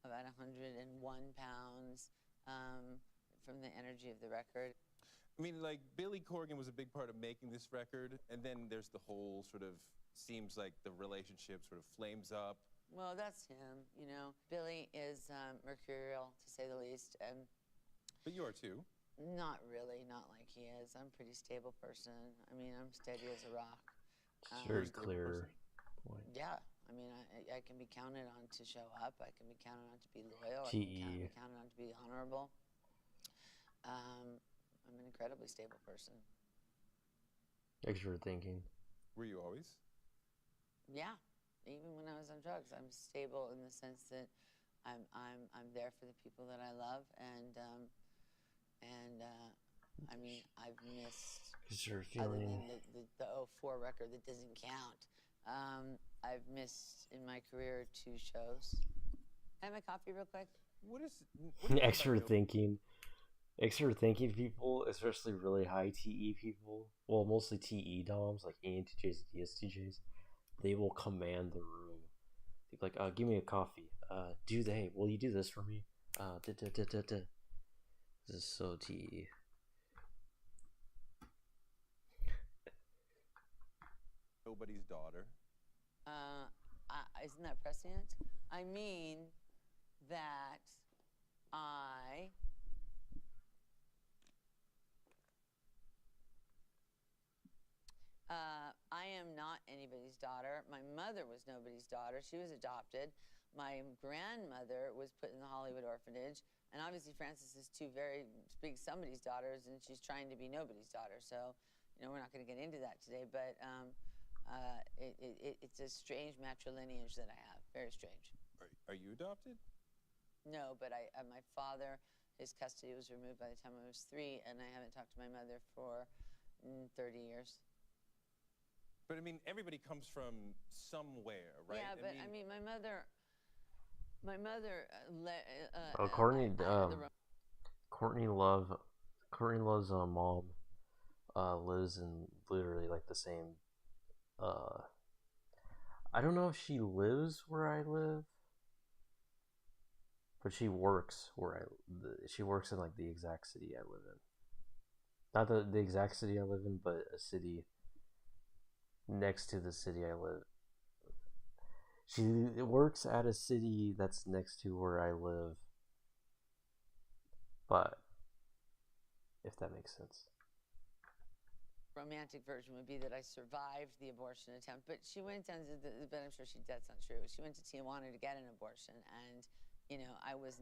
about 101 pounds from the energy of the record. I mean, like, Billy Corgan was a big part of making this record, and then there's the whole sort of, seems like the relationship sort of flames up. Well, that's him, you know. Billy is mercurial, to say the least. But you are too. Not really, not like he is. I'm a pretty stable person. I mean, I'm steady as a rock. Very clear point. Yeah. I mean, I can be counted on to show up. I can be counted on to be loyal. I can be counted on to be honorable. I'm an incredibly stable person. Extrovert thinking. Were you always? Yeah. Even when I was on drugs, I'm stable in the sense that I'm there for the people that I love, and And I mean, I've missed, You're other feeling than the 04 record that doesn't count, I've missed in my career 2 shows. Can I have my coffee real quick? What is extra thinking? Extra thinking people, especially really high TE people, well, mostly TE DOMs, like ENTJs and ESTJs, they will command the room. They're like, give me a coffee. Will you do this for me? This is so TE. Nobody's daughter. Isn't that prescient? I mean that I am not anybody's daughter. My mother was nobody's daughter. She was adopted. My grandmother was put in the Hollywood orphanage. And obviously Frances is 2 very big somebody's daughters, and she's trying to be nobody's daughter. So, we're not going to get into that today. But it's a strange matrilineage that I have. Very strange. Are you adopted? No, but my father, his custody was removed by the time I was 3, and I haven't talked to my mother for 30 years. But I mean, everybody comes from somewhere, right? Yeah, but I mean my mother. Courtney Love's mom lives in literally like the same. I don't know if she lives where I live, but she works she works in like the exact city I live in. Not the exact city I live in, but a city next to the city I live. She works at a city that's next to where I live. But if that makes sense. Romantic version would be that I survived the abortion attempt, but she went down to but I'm sure that's not true. She went to Tijuana to get an abortion, and I was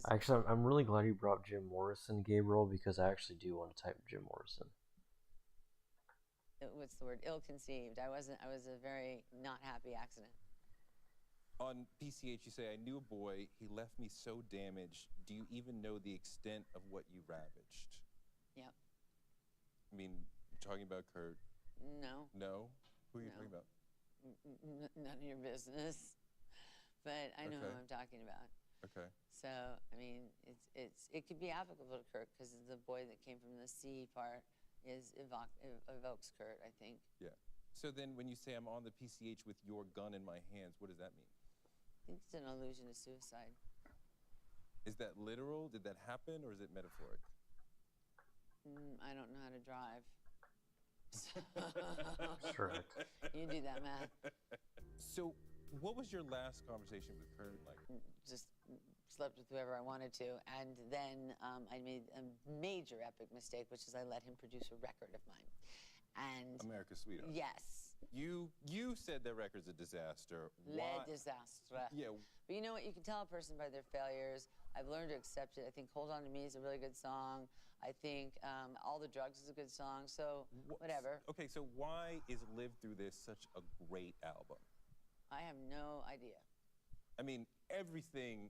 Actually, I'm really glad you brought Jim Morrison, Gabriel, because I actually do want to type Jim Morrison. What's the word? Ill-conceived. I was a very not happy accident. On PCH, you say, I knew a boy, he left me so damaged. Do you even know the extent of what you ravaged? Yep. I mean, talking about Kurt? No. No? Who are you talking about? None of your business. But I know who I'm talking about. Okay. So, I mean, it could be applicable to Kurt because the boy that came from the sea part evokes Kurt, I think. Yeah. So then when you say I'm on the PCH with your gun in my hands, what does that mean? I think it's an allusion to suicide. Is that literal? Did that happen, or is it metaphoric? I don't know how to drive. Correct. You do that math. So what was your last conversation with Kurt like? Just slept with whoever I wanted to, and then I made a major epic mistake, which is I let him produce a record of mine. And America's Sweetheart. Yes. You said that record's a disaster. Le disaster. Yeah. But you know what? You can tell a person by their failures. I've learned to accept it. I think Hold On to Me is a really good song. I think All the Drugs is a good song. So whatever. Okay, so why is Live Through This such a great album? I have no idea. I mean, everything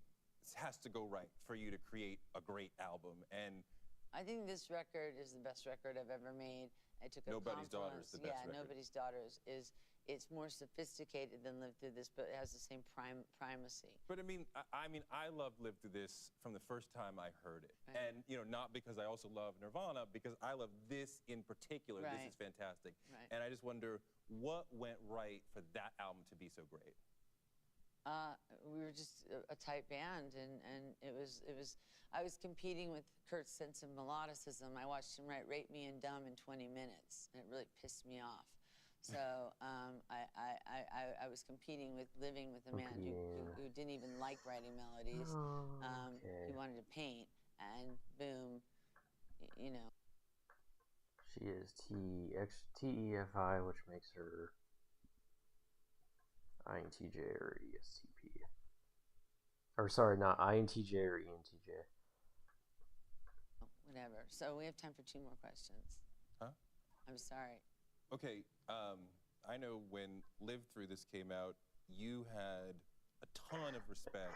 has to go right for you to create a great album, and I think this record is the best record I've ever made. I took a Nobody's Daughter is the best record. Nobody's Daughter is it's more sophisticated than Live Through This, but it has the same primacy. But I loved Live Through This from the first time I heard it, right. And not because I also love Nirvana, because I love this in particular. Right. This is fantastic, right. And I just wonder what went right for that album to be so great. We were just a tight band, and it was. I was competing with Kurt's sense of melodicism. I watched him write "Rape Me and Dumb" in 20 minutes, and it really pissed me off. So I was competing with living with a man who didn't even like writing melodies. He wanted to paint, and boom, She is TEFI, which makes her INTJ or ESTP. Or sorry, not INTJ or ENTJ. Whatever. So we have time for 2 more questions. Huh? I'm sorry. Okay, I know when Live Through This came out, you had a ton of respect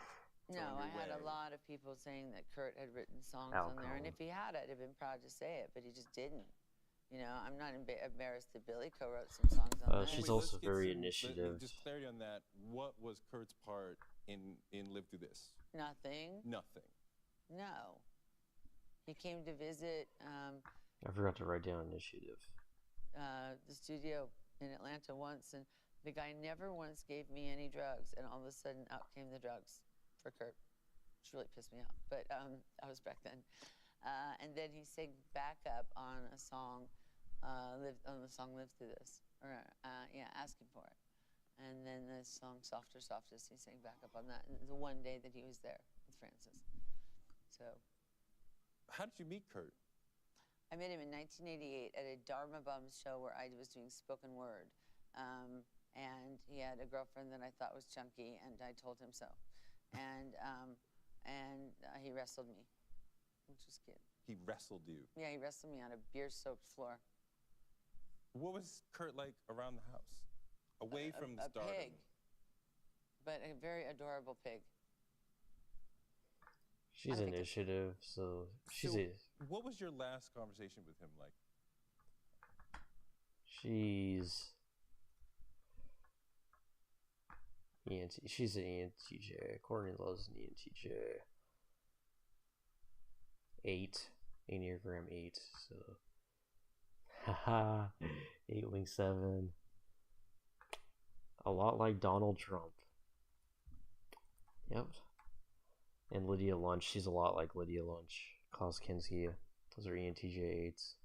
No, I had a lot of people saying that Kurt had written songs on there, and if he had, I'd have been proud to say it, but he just didn't. You know, I'm not embarrassed that Billy co-wrote some songs on that. She's also very initiative. Just clarity on that. What was Kurt's part in Live Through This? Nothing. Nothing. No. He came to visit. I forgot to write down initiative. The studio in Atlanta once, and the guy never once gave me any drugs, and all of a sudden out came the drugs for Kurt, which really pissed me off, but I was back then. And then he sang backup on a song, Live Through This, or asking for it. And then the song Softer, Softest, he sang backup on that, and the one day that he was there with Francis. So. How did you meet Kurt? I met him in 1988 at a Dharma Bums show where I was doing spoken word. And he had a girlfriend that I thought was chunky, and I told him so. And he wrestled me, which was cute. He wrestled you? Yeah, he wrestled me on a beer-soaked floor. What was Kurt like around the house? Away from the stardom? A pig, but a very adorable pig. She's initiative, so she's what was your last conversation with him like? She's an ENTJ. Courtney loves an ENTJ. 8. Enneagram 8, so haha. 8 wing 7. A lot like Donald Trump. Yep. And Lydia Lunch, she's a lot like Lydia Lunch. Klaus Kinski, those are ENTJ 8s.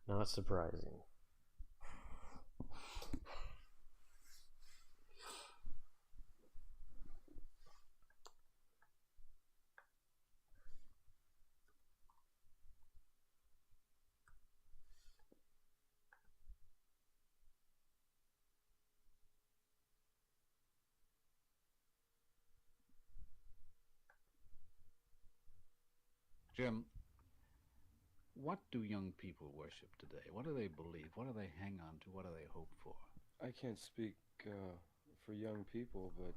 Not surprising. Jim, what do young people worship today? What do they believe? What do they hang on to? What do they hope for? I can't speak for young people, but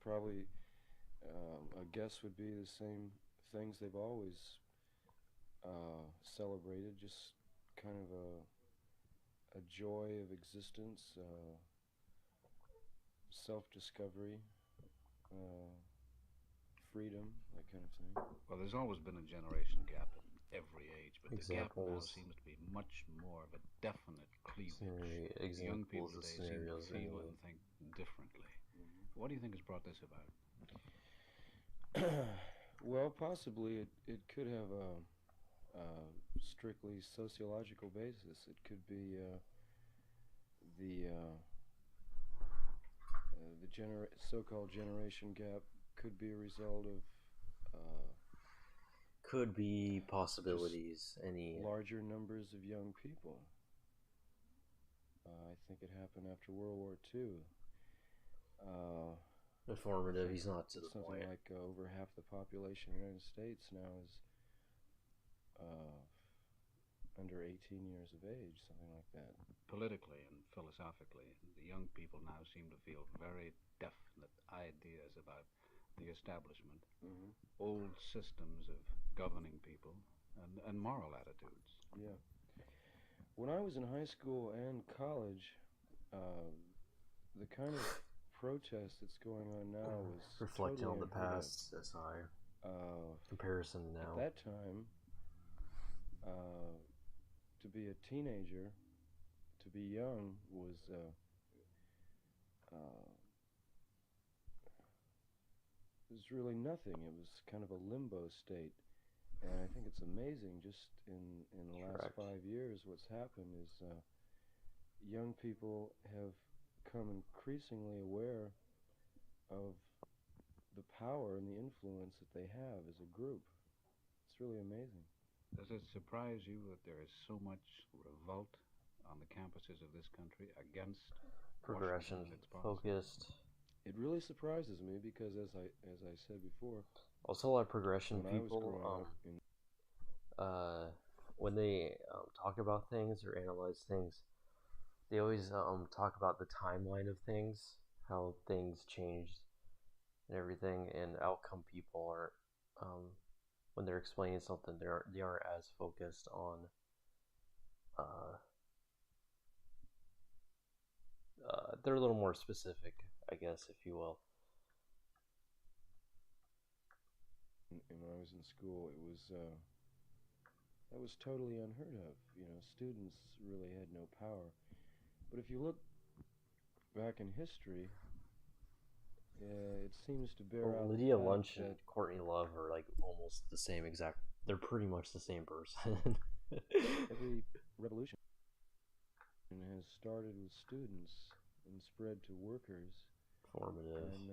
probably a guess would be the same things they've always celebrated, just kind of a joy of existence, self-discovery, freedom, that kind of thing. Well, there's always been a generation gap in every age, but the gap now seems to be much more of a definite cleavage. Young people today seem to feel and think differently. What do you think has brought this about? Well, possibly it could have a strictly sociological basis. It could be the so-called generation gap could be a result of could be possibilities. Any larger numbers of young people. I think it happened after World War II. Informative. He's not to the something point. Like over half the population of the United States now is under 18 years of age, something like that. Politically and philosophically, the young people now seem to feel very definite ideas about the establishment, old systems of governing people, and moral attitudes. Yeah. When I was in high school and college, the kind of protest that's going on now was reflecting totally on the past. That's high. Comparison now. At that time, to be a teenager, to be young was really nothing. It was kind of a limbo state. And I think it's amazing just in the last 5 years what's happened is young people have come increasingly aware of the power and the influence that they have as a group. It's really amazing. Does it surprise you that there is so much revolt on the campuses of this country against progression focused? It really surprises me because, as I said before, also a lot of progression people, when they talk about things or analyze things, they always talk about the timeline of things, how things changed and everything, and outcome people are, when they're explaining something, they aren't as focused on they're a little more specific, I guess, if you will. And when I was in school, it was that was totally unheard of. You know, students really had no power. But if you look back in history, it seems to bear out Lydia the fact Lunch and that Courtney Love are like almost the same exact. They're pretty much the same person. every revolution has started with students and spread to workers. Formative. And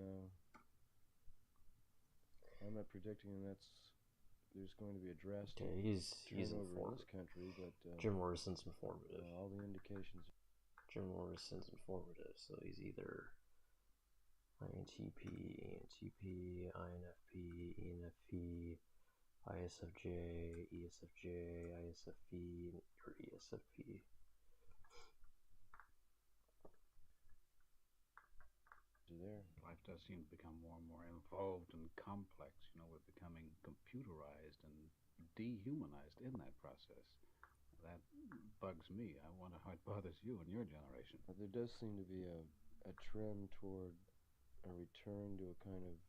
I'm not predicting there's going to be a drastic he's turnover in this country, but Jim Morrison's informative. All the indications. Jim Morrison's informative, so he's either INTP, ANTP, INFP, ENFP, ISFJ, ESFJ, ISFP, or ESFP. There. Life does seem to become more and more involved and complex. You know, we're becoming computerized and dehumanized in that process. That bugs me. I wonder how it bothers you and your generation. There does seem to be a trend toward a return to a kind of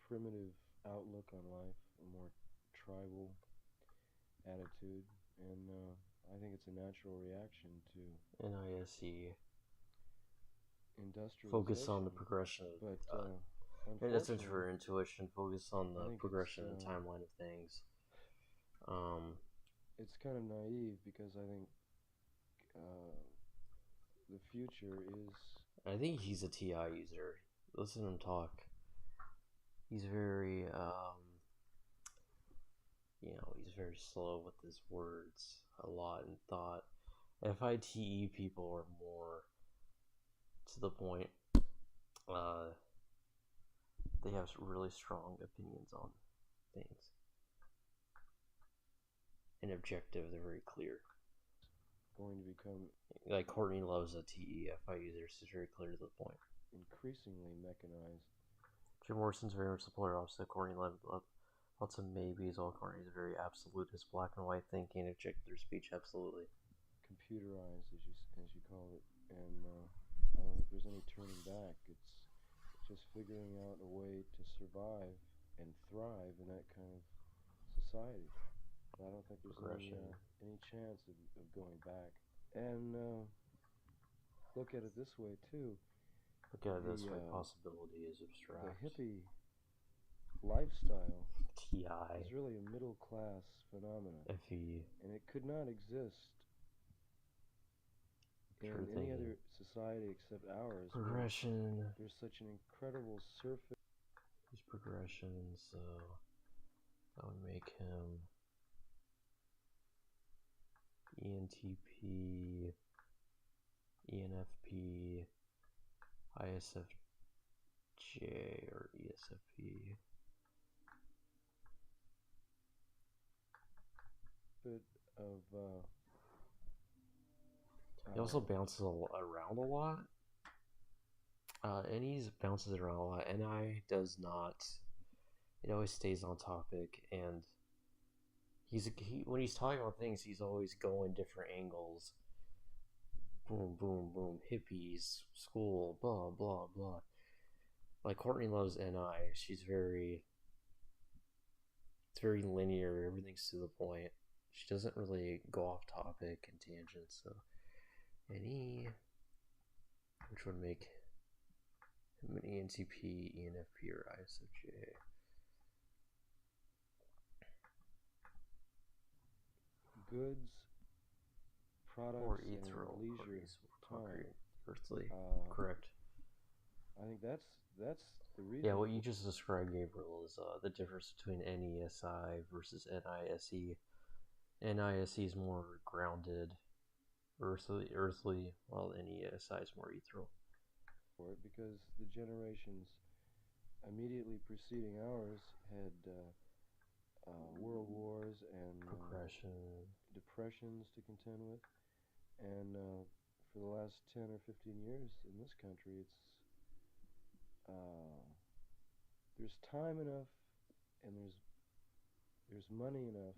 primitive outlook on life, a more tribal attitude, and I think it's a natural reaction to NISE. Industrialization. Focus on the progression of, but in essence, for intuition, focus on the progression and timeline of things. It's kind of naive because I think the future is. I think he's a TI user. Listen to him talk. He's very, he's very slow with his words a lot and thought. FITE people are more to the point. They have really strong opinions on things. And objective, they're very clear. Going to become like Courtney Love's a TEFI user, so it's very clear to the point. Increasingly mechanized. Jim Morrison's very much the polar opposite. Courtney Love, lots of maybes. All Courtney's very absolutist, black and white thinking, object their speech absolutely. Computerized, as you call it, and I don't think there's any turning back. It's just figuring out a way to survive and thrive in that kind of society. I don't think there's any chance of going back. And look at it this way too. Look at it this way. Possibility is abstract. The hippie lifestyle TI is really a middle class phenomenon. FE. And it could not exist in any other society except ours. Progression. There's such an incredible surface. He's progression, so that would make him ENTP, ENFP, ISFJ, or ESFP. Bit of he also bounces around a lot. NE's bounces around a lot. NI does not. It always stays on topic, and when he's talking about things, he's always going different angles. Boom, boom, boom. Hippies, school, blah, blah, blah. Like Courtney Love's NI. It's very linear. Everything's to the point. She doesn't really go off topic and tangents. So, NE, which would make him an ENTP, ENFP, or ISFJ. Goods, products, or and leisure time. Earthly, correct. I think that's the reason. Yeah, what you just described, Gabriel, is the difference between NESI versus NISE. NISE is more grounded, earthly, while NESI is more ethereal. For it, because the generations immediately preceding ours had world wars and depressions to contend with, and for the last 10 or 15 years in this country, it's there's time enough and there's money enough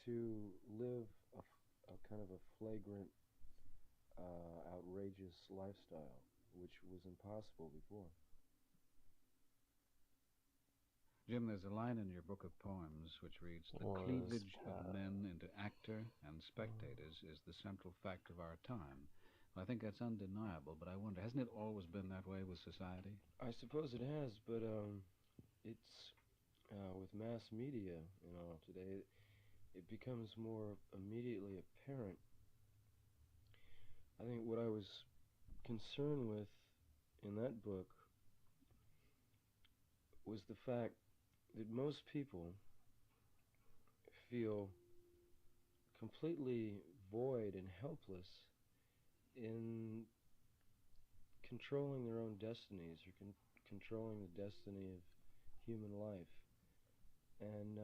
to live a kind of a flagrant, outrageous lifestyle, which was impossible before. Jim, there's a line in your book of poems which reads, "The cleavage of men into actor and spectators is the central fact of our time." Well, I think that's undeniable, but I wonder, hasn't it always been that way with society? I suppose it has, but it's with mass media and all today, it becomes more immediately apparent. I think what I was concerned with in that book was the fact that most people feel completely void and helpless in controlling their own destinies or controlling the destiny of human life. And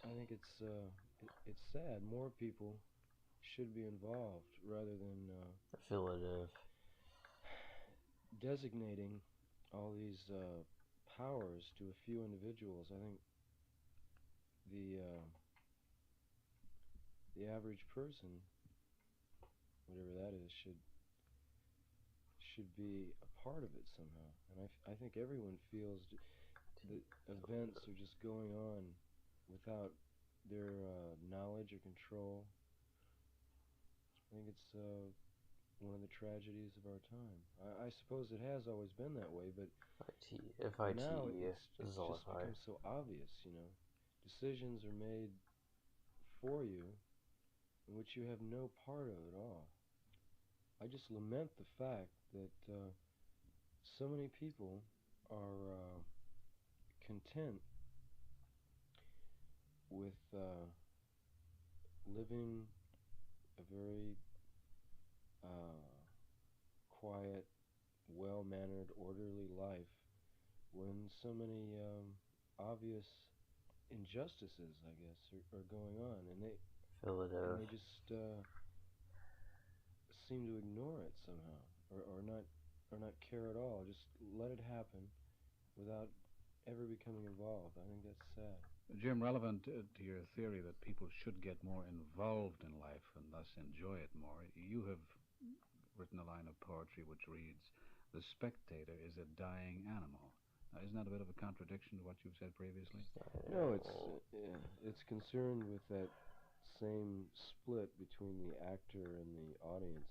I think it's sad. More people should be involved rather than affiliative designating all these powers to a few individuals. I think the average person, whatever that is, should be a part of it somehow. And I think everyone feels that events are just going on without their knowledge or control. I think it's one of the tragedies of our time. I suppose it has always been that way, but now it's just become so obvious, you know. Decisions are made for you in which you have no part of at all. I just lament the fact that so many people are content with living a very quiet, well-mannered, orderly life when so many obvious injustices, I guess, are going on, and they just seem to ignore it somehow, or not care at all. Just let it happen without ever becoming involved. I think that's sad. Jim, relevant to your theory that people should get more involved in life and thus enjoy it more, you have written a line of poetry which reads, "The spectator is a dying animal." Now, isn't that a bit of a contradiction to what you've said previously? No, it's concerned with that same split between the actor and the audience.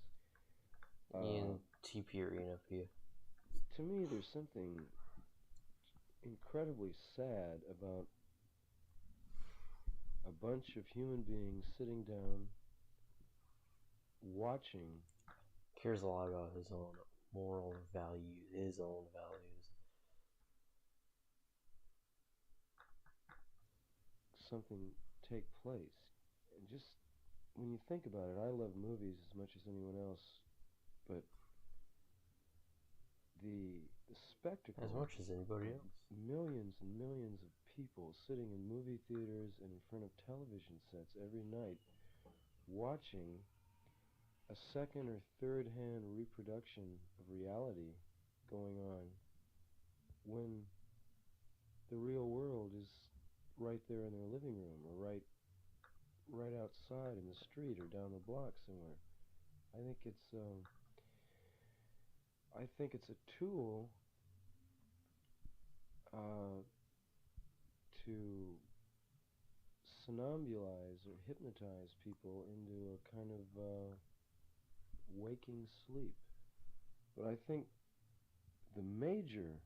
To me, there's something incredibly sad about a bunch of human beings sitting down, watching. Cares a lot about his own moral values, his own values. Something take place. And just when you think about it, I love movies as much as anyone else, but the spectacle, as much as anybody else, millions and millions of people sitting in movie theaters and in front of television sets every night watching a second or third hand reproduction of reality going on when the real world is right there in their living room or right outside in the street or down the block somewhere. I think it's a tool to somnambulize or hypnotize people into a kind of waking sleep. But I think the major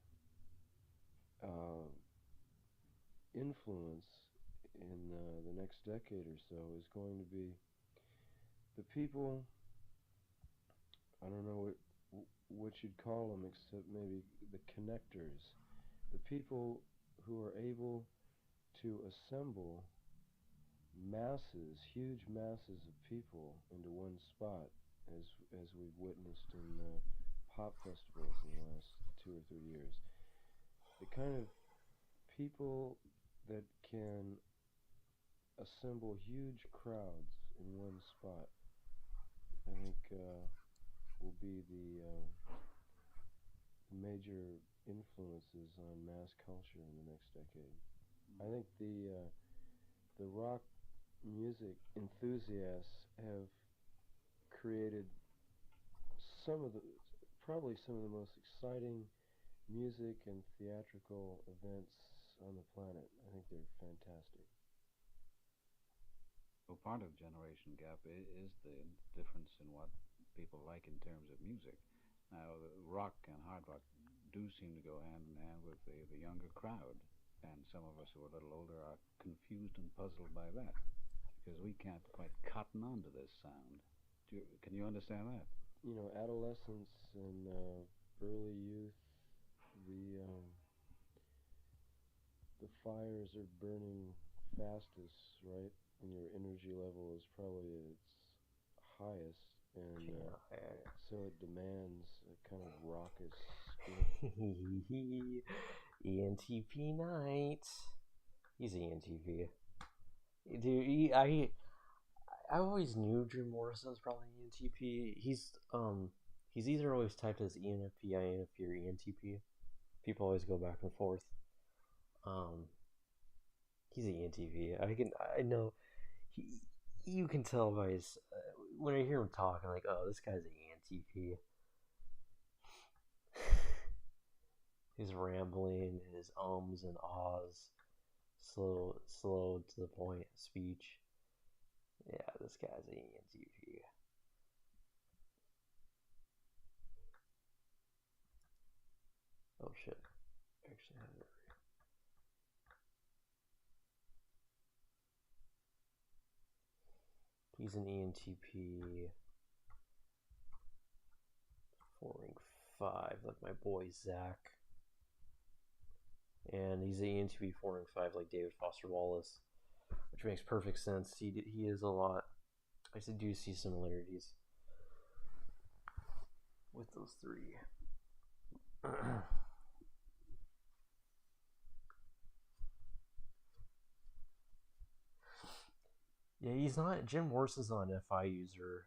influence in the next decade or so is going to be the people, I don't know what you'd call them except maybe the connectors, the people who are able to assemble masses, huge masses of people into one spot, as we've witnessed in pop festivals in the last 2 or 3 years. The kind of people that can assemble huge crowds in one spot, I think will be major influences on mass culture in the next decade. I think the rock music enthusiasts have created probably some of the most exciting music and theatrical events on the planet. I think they're fantastic. Well, part of generation gap is the difference in what people like in terms of music. Now, rock and hard rock do seem to go hand in hand with the younger crowd, and some of us who are a little older are confused and puzzled by that, because we can't quite cotton on to this sound. Can you understand that? You know, adolescence and early youth, the fires are burning fastest, right? And your energy level is probably at its highest, and so it demands a kind of raucous ENTP night. He's ENTP. Dude, I always knew Jim Morrison was probably ENTP. He's either always typed as ENFP, INFP, or ENTP. People always go back and forth. He's an ENTP. I know. You can tell by his when I hear him talk, I'm like, oh, this guy's an ENTP. His rambling, his ums and ahs, slow to the point speech. Yeah, this guy's an ENTP. Oh shit. Actually, I have it. He's an ENTP 4 rank 5, like my boy Zach. And he's an ENTP 4 rank 5, like David Foster Wallace, which makes perfect sense. He is a lot. I do see similarities with those three. Yeah, he's not. Jim Morrison's not an FI user.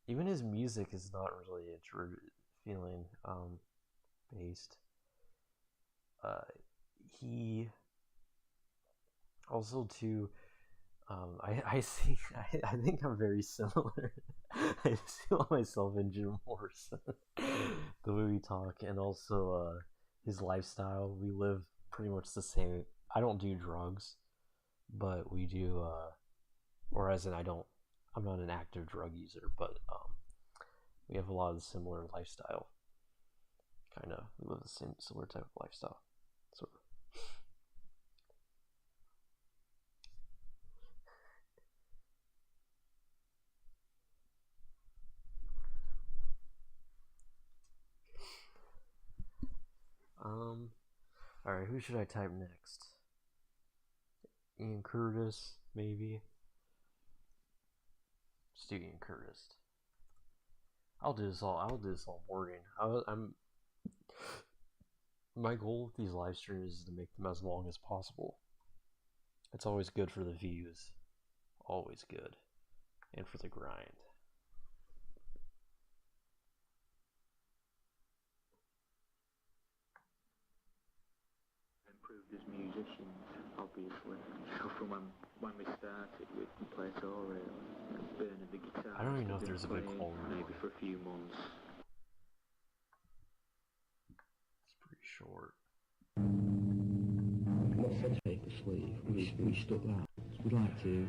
Even his music is not really introvert feeling based. He also too. I see. I think I'm very similar. I see myself in Jim Morrison, the way we talk, and also his lifestyle. We live pretty much the same. I don't do drugs, but we do. Or as in, I'm not an active drug user, but we have a lot of the similar lifestyle. Kind of, we live the same similar type of lifestyle, sort of. Alright, who should I type next? Ian Curtis, maybe? Let's do Ian Curtis. I'll do this all morning. My goal with these live streams is to make them as long as possible. It's always good for the views. Always good. And for the grind. Improved as musicians, obviously. So from when we started, we'd play all really. Burning the guitar. I don't even know if there's a good call room. Maybe for a few months. It's pretty short. What's the paper sleeve? We stuck that. We'd like to.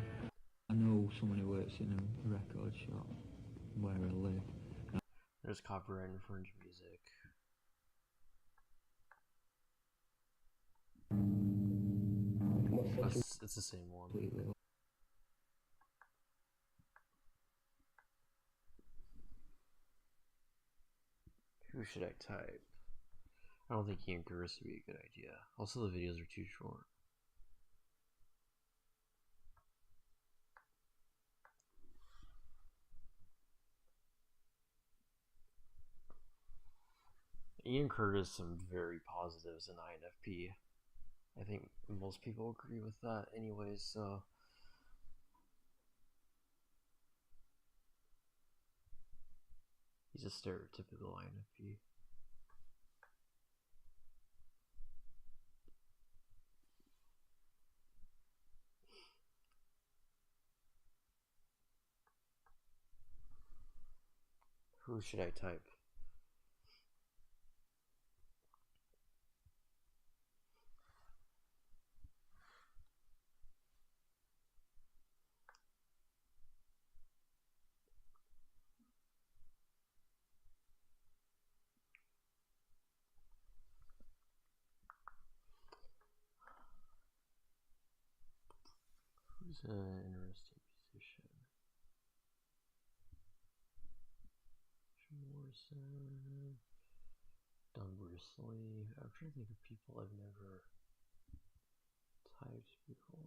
I know someone who works in a record shop where I live. There's copyright infringed music. It's the same one. Who should I type? I don't think Ian Curtis would be a good idea. Also, the videos are too short. Ian Curtis, some very positives in INFP. I think most people agree with that anyways, so. He's a stereotypical INFP. Who should I type? Who's an interesting musician? Jim Morrison, Don Bruce Lee. I'm trying to think of people I've never typed before.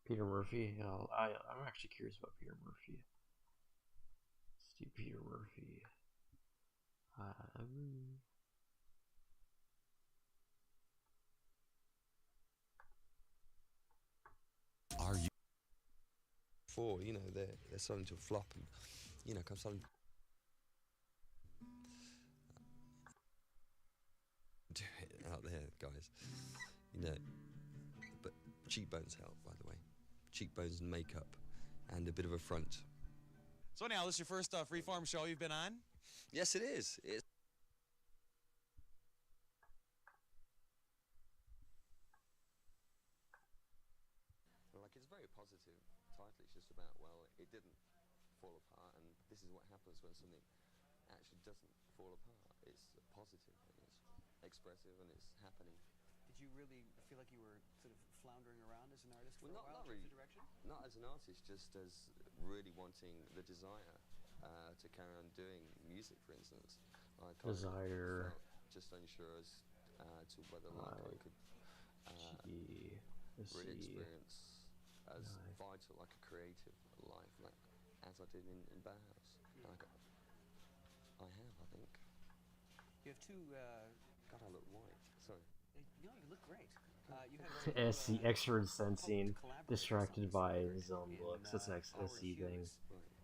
Peter Murphy. I'm actually curious about Peter Murphy. Let's do Peter Murphy. Are you for, you know, they're starting to flop and, you know, come starting do it out there, guys. You know, but cheekbones help, by the way. Cheekbones and makeup and a bit of a front. So anyhow, this is your first Freeform show you've been on? Yes, it is. Like, it's very positive title. It's just about, well, it didn't fall apart, and this is what happens when something actually doesn't fall apart. It's positive, and it's expressive, and it's happening. Did you really feel like you were sort of floundering around as an artist for Well, a while? not really. The direction? Not as an artist, just as really wanting the desire to carry on doing music, for instance. I Desire. felt just unsure as to whether I could really experience as vital, like a creative life, like as I did in Bauhaus. Like I think. You have two. God, I look white. Sorry. No, you look great. You have SC extrovert sensing, distracted by his own looks. That's an SC thing.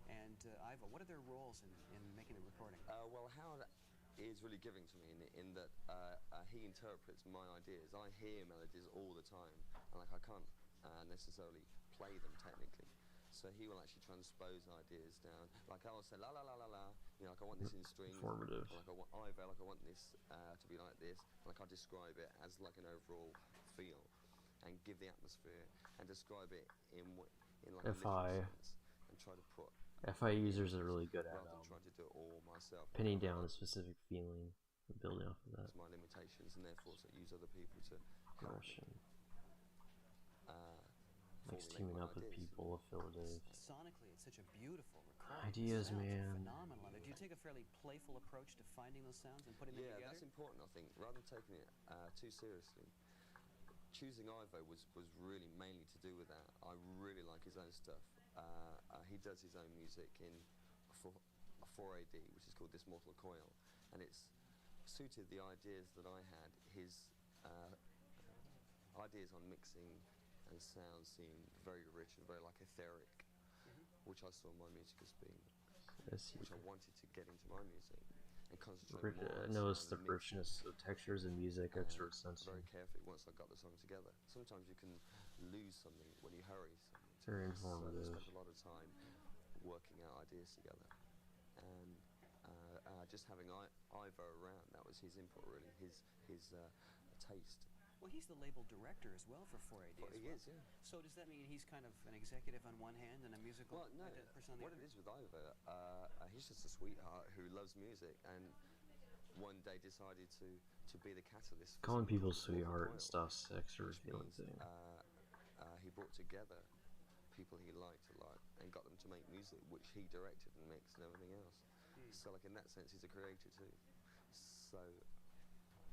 And Ivo, what are their roles in making the recording? Well, Howard is really giving to me in that he interprets my ideas. I hear melodies all the time, and like I can't necessarily play them technically. So he will actually transpose ideas down. Like I'll say la la la la la, you know, like I want this in strings. Informative. Like I want Ivo, like I want this to be like this. Like I describe it as like an overall feel, and give the atmosphere, and describe it in like a literal sense, and try to put. FI users are really good at trying to do it all myself. pinning down a specific feeling and building off of that. It's my limitations, and therefore to use other people to help me. Likes teaming up with people, affiliative. Sonically, it's such a beautiful recording. Ideas, man. Phenomenal. Do you take a fairly playful approach to finding those sounds and putting them together? Yeah, that's important, I think. Rather than taking it too seriously, choosing Ivo was really mainly to do with that. I really like his own stuff. He does his own music in a 4AD, which is called This Mortal Coil, and it's suited the ideas that I had. His ideas on mixing and sound seem very rich and very like etheric, which I saw my music as being, which I wanted to get into my music and concentrate more. I noticed the richness of textures and music, extra sensing. Very carefully once I got the song together. Sometimes you can lose something when you hurry something. Very informative. So I spent a lot of time working out ideas together, and just having Ivo around, that was his input really, his taste. Well, he's the label director as well for 4AD. He is, yeah. So does that mean he's kind of an executive on one hand and a musical person on the what other? it is with Ivo, he's just a sweetheart who loves music, and one day decided to be the catalyst. Calling people sweetheart and stuff's extra feeling thing. He brought together people he liked a lot and got them to make music, which he directed and mixed and everything else. So, like in that sense, he's a creator too. So,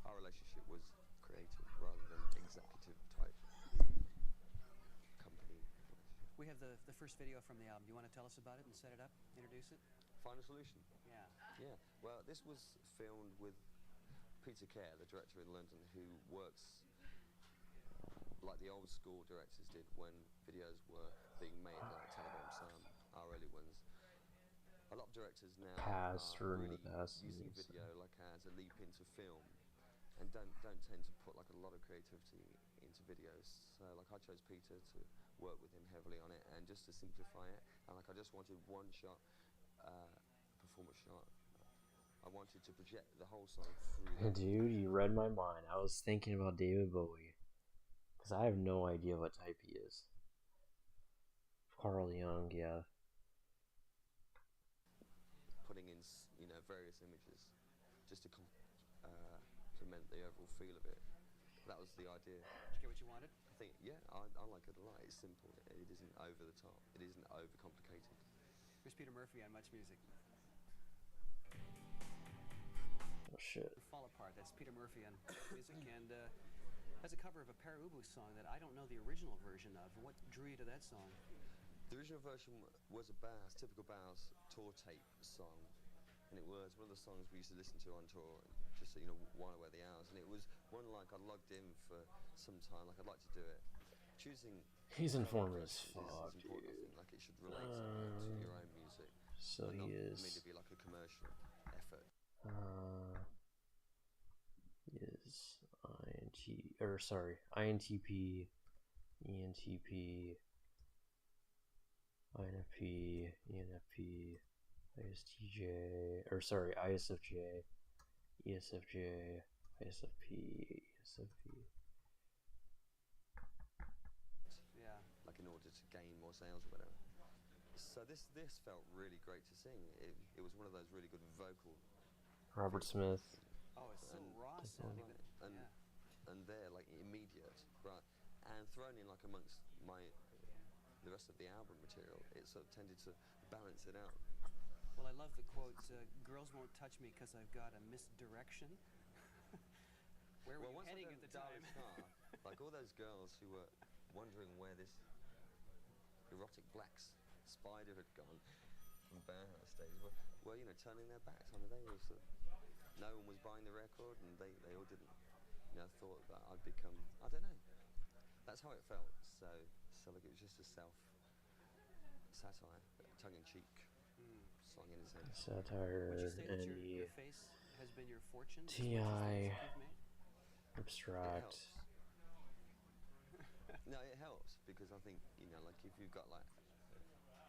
our relationship was creative rather than executive type company. We have the first video from the album. Do you want to tell us about it and set it up, introduce it? Final Solution. Yeah. Yeah. Well, this was filmed with Peter Kerr, the director in London, who works like the old school directors did when videos were being made, like Telebomb Sam, our early ones. A lot of directors directors now past are or in really the past. using video like as a leap into film, and don't tend to put like a lot of creativity into videos. So like I chose Peter to work with him heavily on it, and just to simplify it, and like I just wanted one shot, performance shot. I wanted to project the whole song through. Dude, you read my mind. I was thinking about David Bowie, because I have no idea what type he is. Carl Jung, yeah. Putting in, various images, just to complement the overall feel of it. That was the idea. Did you get what you wanted? I think, yeah, I like it a lot. It's simple. It isn't over the top. It isn't overcomplicated. Here's Peter Murphy on Much Music. Oh shit. Fall Apart. That's Peter Murphy on Music, and has a cover of a Pere Ubu song that I don't know the original version of. What drew you to that song? The original version was a typical Bass tour tape song, and it was one of the songs we used to listen to on tour, just so while away the hours. And it was one like I logged in for some time, like I'd like to do it. Choosing. He's informed as fuck, dude. I think like it should relate to your own music. So he is. Not meant to be like a commercial effort. Is INTP, ENTP, INFP, ENFP, ISFJ, ESFJ, ISFP, ESFP. Yeah. Like in order to gain more sales or whatever. So this felt really great to sing. It was one of those really good vocal. Robert Smith. Oh, it's so raw sounding. And they're like immediate, right? And thrown in like amongst the rest of the album material, it sort of tended to balance it out. Well, I love the quote, girls won't touch me because I've got a misdirection. Where were you heading at the time? Like all those girls who were wondering where this erotic black spider had gone from Bauhaus stage, were turning their backs on it. They were sort of, no one was buying the record, and they all didn't, thought that I'd become, I don't know. That's how it felt. So like it was just a satire, tongue-in-cheek song in a sense. Satire. Would you say that your face has been your fortune? TI. Abstract. No, it helps because I think like if you've got like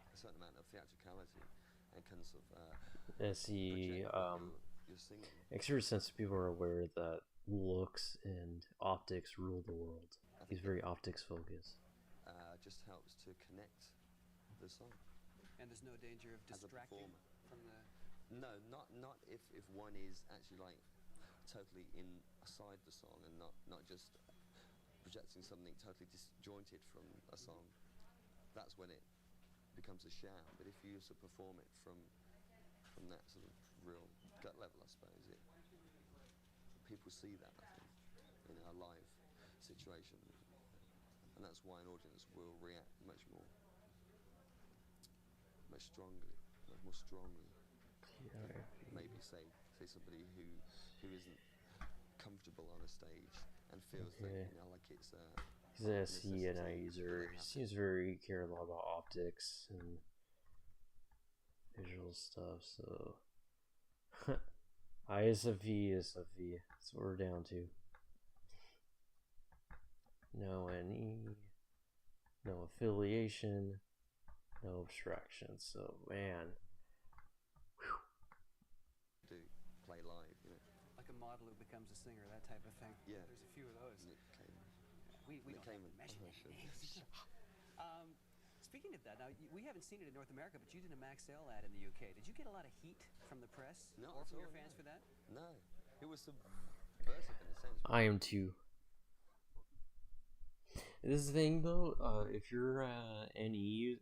a certain amount of theatricality and can sort of SE, your singing. Extra sense people are aware that looks and optics rule the world. He's very optics focused. Just helps to connect the song. And there's no danger of distracting from the. No, not if one is actually like totally aside the song and not just projecting something totally disjointed from a song. That's when it becomes a sham. But if you sort of perform it from that sort of real gut level, I suppose people see that, I think, in a live situation, and that's why an audience will react much more strongly. Yeah. Maybe say somebody who isn't comfortable on a stage and feels that like it's he's an SE and I user. He seems very care a lot about optics and visual stuff. So ISFP, SFP. That's what we're down to. No NE, no affiliation, no abstraction. So man. Do play live, like a model who becomes a singer, that type of thing. Yeah, there's a few of those. Nick Cayman. We don't have to mention any names. Speaking of that, now we haven't seen it in North America, but you did a Max L ad in the UK. Did you get a lot of heat from the press or from your fans for that? No, it was subversive in a sense. I am too. This is the thing though, if you're NE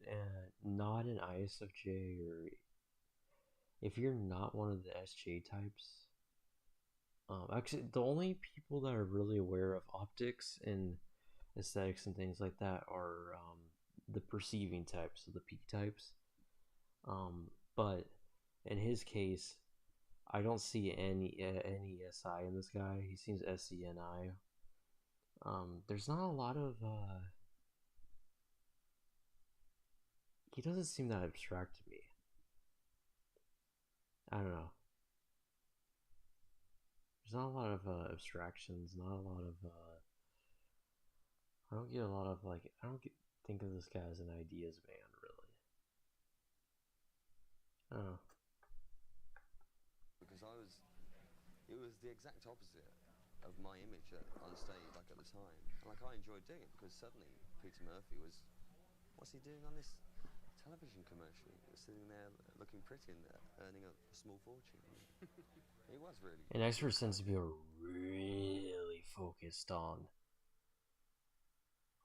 not an ISFJ, or if you're not one of the SJ types, actually the only people that are really aware of optics and aesthetics and things like that are the perceiving types, so the P types. But in his case, I don't see any SI in this guy. He seems SENI. There's not a lot of he doesn't seem that abstract to me. I don't know. There's not a lot of abstractions, not a lot of I don't get a lot of like think of this guy as an ideas man really. I don't know. Because it was the exact opposite of my image on stage, like at the time. Like I enjoyed doing it because suddenly Peter Murphy was, what's he doing on this television commercial? He was sitting there looking pretty and earning a small fortune. He was really. And experts tends to be really focused on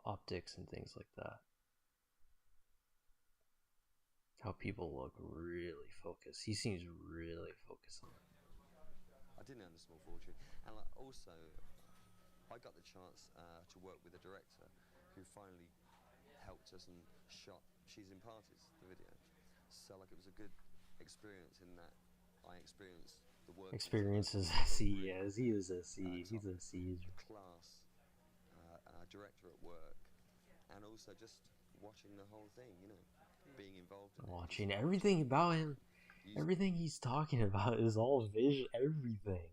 optics and things like that. How people look really focused. He seems really focused on it. I didn't earn a small fortune, and like, also I got the chance to work with a director who finally helped us and shot She's in Parties, the video. So like it was a good experience in that I experienced the work. Experiences SE, yes, he is SE. He's a SE. Class director at work, and also just watching the whole thing, you know, being involved in watching everything about him. Everything he's talking about is all vision. Everything.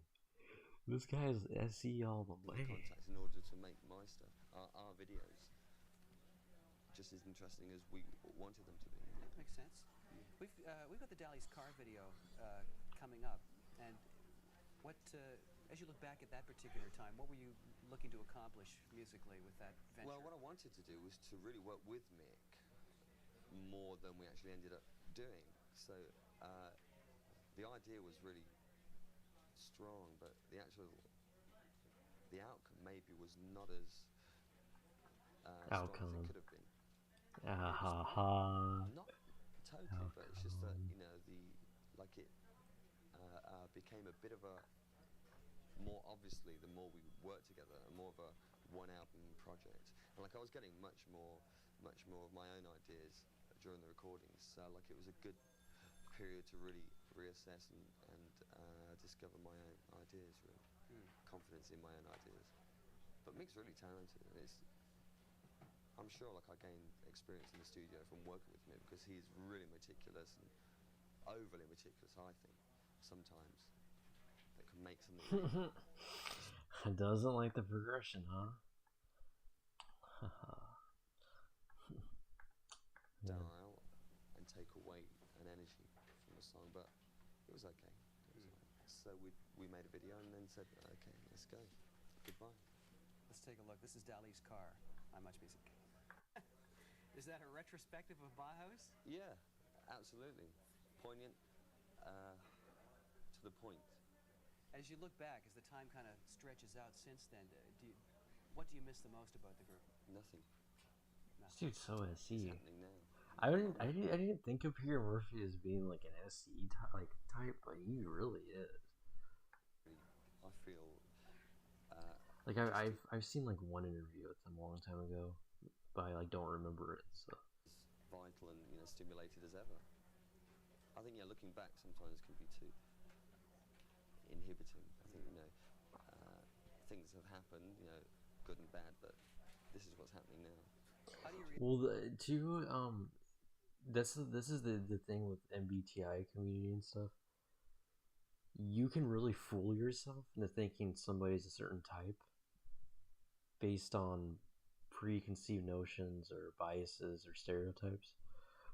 This guy's SE all the way. Contacts in order to make my stuff, our videos, just as interesting as we wanted them to be. Makes sense. We've got the Dally's car video coming up, and what as you look back at that particular time, what were you looking to accomplish musically with that venture? Well, what I wanted to do was to really work with Mick more than we actually ended up doing. So the idea was really strong, but the outcome maybe was not as strong as it could have been. Not totally, but it's just that, you know, it became a bit of a more obviously the more we worked together, more of a one album project. And like I was getting much more of my own ideas during the recordings. So like it was a good period to really reassess and discover my own ideas, really. Confidence in my own ideas. But Mick's really talented, and I'm sure like I gained experience in the studio from working with him because he's really meticulous and overly meticulous, I think, sometimes. That can make something Doesn't like the progression, huh? Dial and take away an energy from the song, but it was okay. So we made a video and then said, okay, let's go. Goodbye. Let's take a look. This is Dally's car. Not much music. Is that a retrospective of Bauhaus? Yeah, absolutely. Poignant, to the point. As you look back, as the time kind of stretches out since then, what do you miss the most about the group? Nothing. This dude's so SE. It's happening now. I didn't think of Peter Murphy as being like an SE type, but he really is. I feel like I've seen like one interview with him a long time ago, but I like don't remember it. So as vital and stimulated as ever. I think looking back sometimes can be too inhibiting. I think things have happened, good and bad, but this is what's happening now. Well, this is the thing with MBTI community and stuff. You can really fool yourself into thinking somebody's a certain type based on preconceived notions or biases or stereotypes.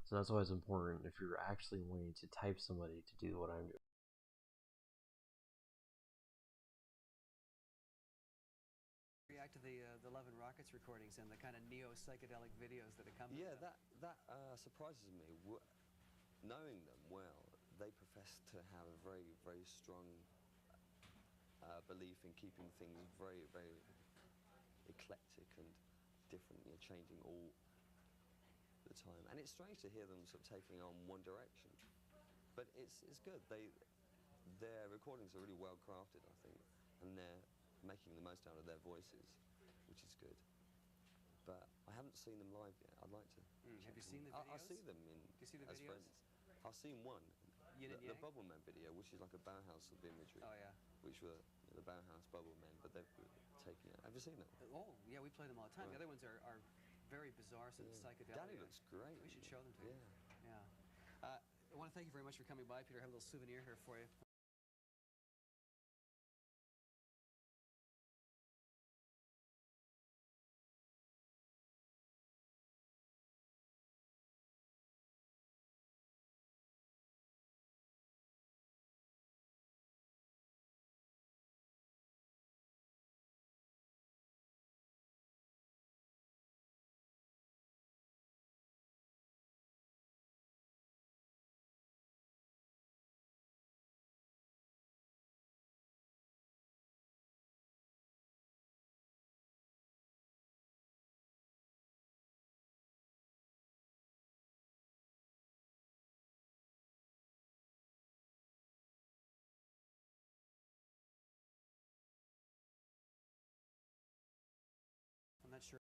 So that's why it's important if you're actually wanting to type somebody to do what I'm doing. React to the Love and Rockets recordings and the kind of neo-psychedelic videos that accompany them. That surprises me. Knowing them well, they profess to have a very, very strong belief in keeping things very, very eclectic and different, changing all the time. And it's strange to hear them sort of taking on one direction, but it's good. Their recordings are really well crafted, I think, and they're making the most out of their voices, which is good. But I haven't seen them live yet. I'd like to. Have you seen the videos? I see them as friends. I've seen one, the Bubbleman video, which is like a Bauhaus sort of imagery. Oh yeah. Which were the Bauhaus Bubblemen, but they've taken it. Have you seen them? Oh yeah, we play them all the time. Right. The other ones are very bizarre, sort of psychedelic. Danny looks great. We should show them to you. Yeah. I want to thank you very much for coming by, Peter. I have a little souvenir here for you. I'm not sure.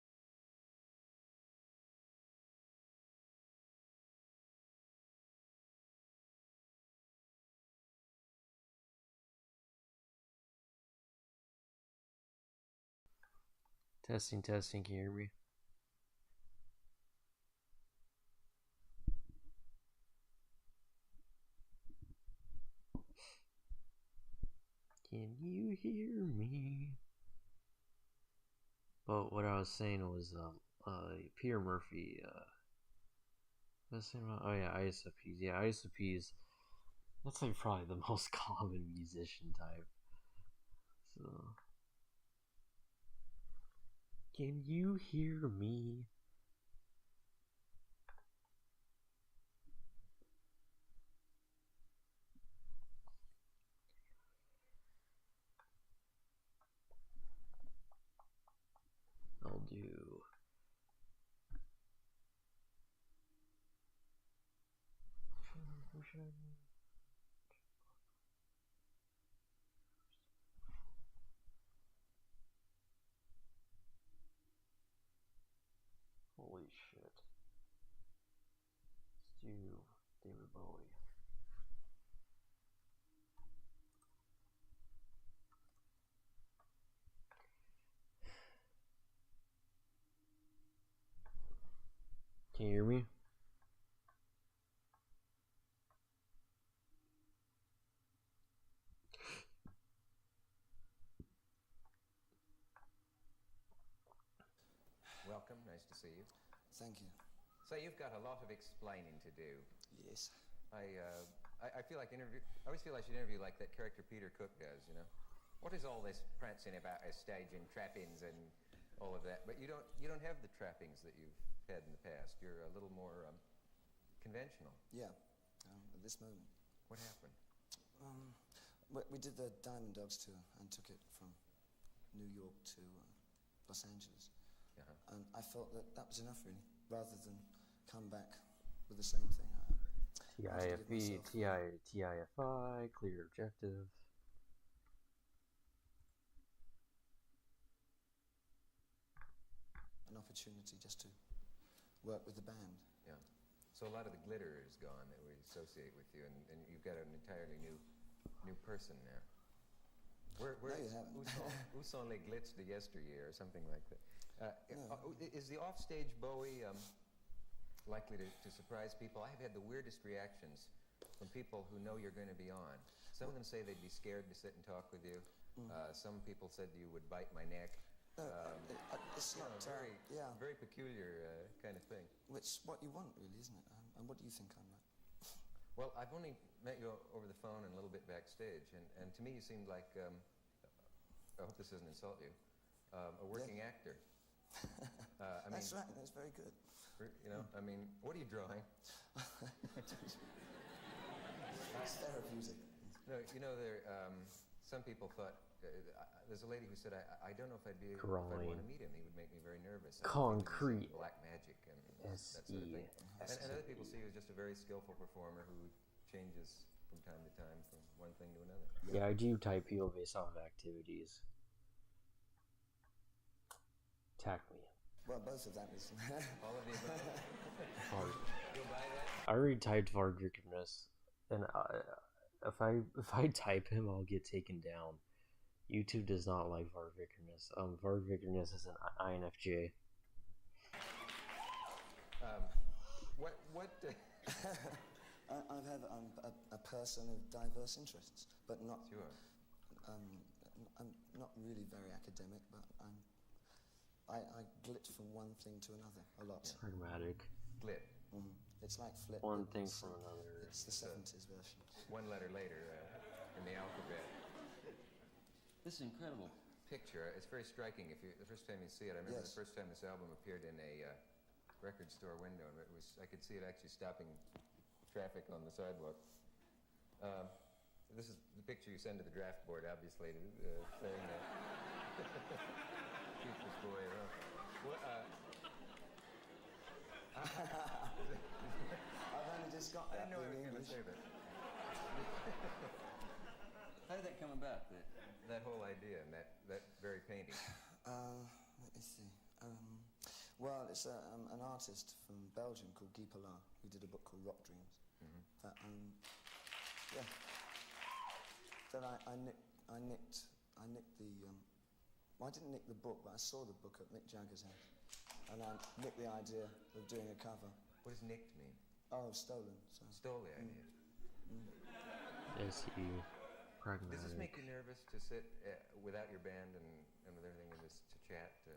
Testing, testing, can you hear me? Can you hear me? But what I was saying was, Peter Murphy, what's the name about? Oh yeah, ISFPs. Yeah, ISFPs, that's like probably the most common musician type. So, can you hear me? I'll do. Holy shit. Let's do David Bowie. Can you hear me? Welcome, nice to see you. Thank you. So you've got a lot of explaining to do. Yes. I feel like I always feel I should interview like that character Peter Cook does, you know? What is all this prancing about a stage and trappings and all of that? But you don't have the trappings that you've had in the past. You're a little more conventional. Yeah, at this moment. What happened? We did the Diamond Dogs tour and took it from New York to Los Angeles. Uh-huh. And I felt that was enough, really, rather than come back with the same thing. TIFE, TIFI, clear objective. An opportunity just to work with the band. Yeah. So a lot of the glitter is gone that we associate with you, and you've got an entirely new person now. No, you haven't. Où sont les glitz de yesteryear, or something like that. Is the offstage Bowie likely to surprise people? I've had the weirdest reactions from people who know you're going to be on. Some of them say they'd be scared to sit and talk with you. Some people said you would bite my neck. It's not very peculiar kind of thing. It's what you want, really, isn't it? And what do you think I'm like? Well, I've only met you over the phone and a little bit backstage, and to me you seemed like, I hope this doesn't insult you, a working actor. That's right, that's very good. You know, I mean, what are you drawing? It's therapeutic. No, you know, some people thought, there's a lady who said, I don't know if I'd want to meet him. He would make me very nervous. Concrete. Black magic and that sort of thing. And other people see you as just a very skillful performer who changes from time to time from one thing to another. Yeah, I do type people based off of activities. Attack me. Well, both of that is. All of the above. You'll buy that? I already typed Vardvikernes, and if I type him, I'll get taken down. YouTube does not like Vardvikernes. Vardvikernes is an INFJ. What? I've had a person of diverse interests, but not. Sure. I'm not really very academic, but I glit from one thing to another a lot. Yeah. Pragmatic. Glit. It's like flip. One thing from another. It's the 70s version. One letter later in the alphabet. This incredible picture. It's very striking. The first time you see it, I remember the first time this album appeared in a record store window, and I could see it actually stopping traffic on the sidewalk. This is the picture you send to the draft board, obviously, saying that. Keep this boy around. I've only just got that. I didn't know I was going to say that. How did that come about? That whole idea and that very painting. Let me see. Well, it's an artist from Belgium called Guy Pollard who did a book called Rock Dreams. That yeah. Then I nicked the. Well, I didn't nick the book, but I saw the book at Mick Jagger's house, and I nicked the idea of doing a cover. What does nicked mean? Oh, stolen. So. Stole the idea. S.E. Pragmatic. Does this make you nervous to sit without your band and with everything and just to chat a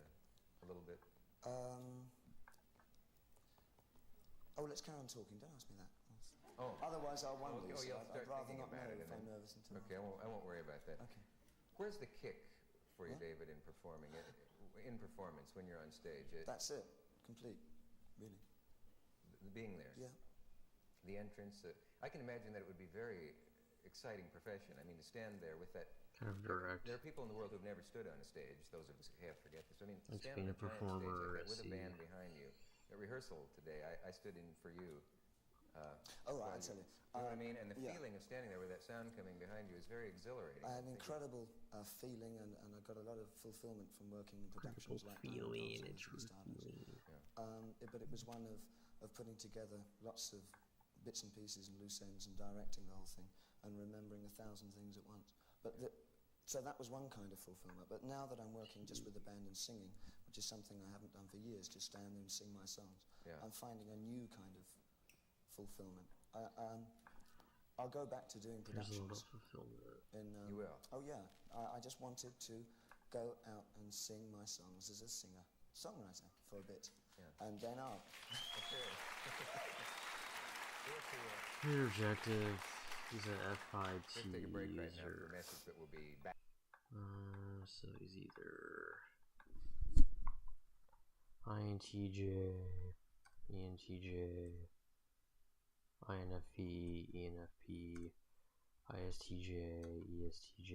little bit? Oh, let's carry on talking. Don't ask me that. Oh. Otherwise, I'll wonder. Oh, you'll start I'd rather thinking not about know it. if I'm nervous until. Okay, I won't worry about that. Okay. Where's the kick for you, David, in performing? In performance, when you're on stage? That's it. Complete. Really. Being there. Yeah. The entrance. I can imagine that it would be very exciting profession. I mean, to stand there with that. Kind of direct. There are people in the world who've never stood on a stage. Those of us who have forget this. I mean, to It's stand being on a performer stage like that with a band behind you. At rehearsal today, I stood in for you. I tell you. You know what I mean? And the feeling of standing there with that sound coming behind you is very exhilarating. I had an incredible feeling, and I got a lot of fulfillment from working in productions like feeling that. and true feeling. But it was one of putting together lots of bits and pieces and loose ends and directing the whole thing and remembering 1,000 things at once. So that was one kind of fulfillment. But now that I'm working just with the band and singing, which is something I haven't done for years, just stand there and sing my songs, I'm finding a new kind of fulfillment. I'll go back to doing productions. There's a lot of fulfillment. You will? Oh, yeah. I just wanted to go out and sing my songs as a singer-songwriter for a bit. Yeah. And then I'll... Your objective is an F5 Let's take a break right now user. for a message that will be back. So he's either INTJ, ENTJ, INFP, ENFP, ISTJ, ESTJ,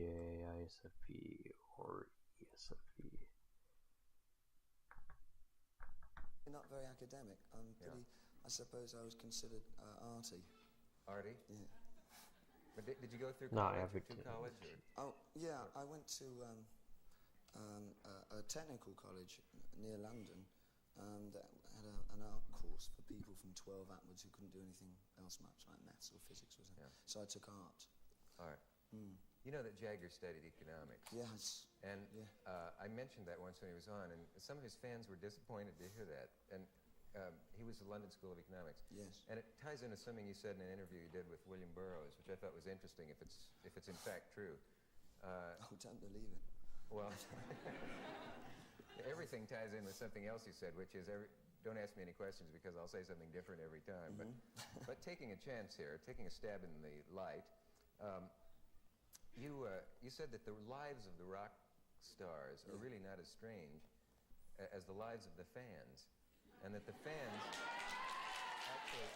ISFP, or ESFP. Not very academic. I'm pretty... I suppose I was considered arty. Arty? Yeah. But did you go through Not college? Oh, yeah. I went to a technical college near London that had an art course for people from 12 upwards who couldn't do anything else much, like maths or physics. So I took art. Art. You know that Jagger studied economics. Yes. And I mentioned that once when he was on, and some of his fans were disappointed to hear that. And he was at the London School of Economics. Yes. And it ties into something you said in an interview you did with William Burroughs, which I thought was interesting, if it's in fact true. Don't believe it. Well, everything ties in with something else you said, which is don't ask me any questions because I'll say something different every time. But taking a chance here, taking a stab in the light, you said that the lives of the rock stars are really not as strange as the lives of the fans, and that the fans actually,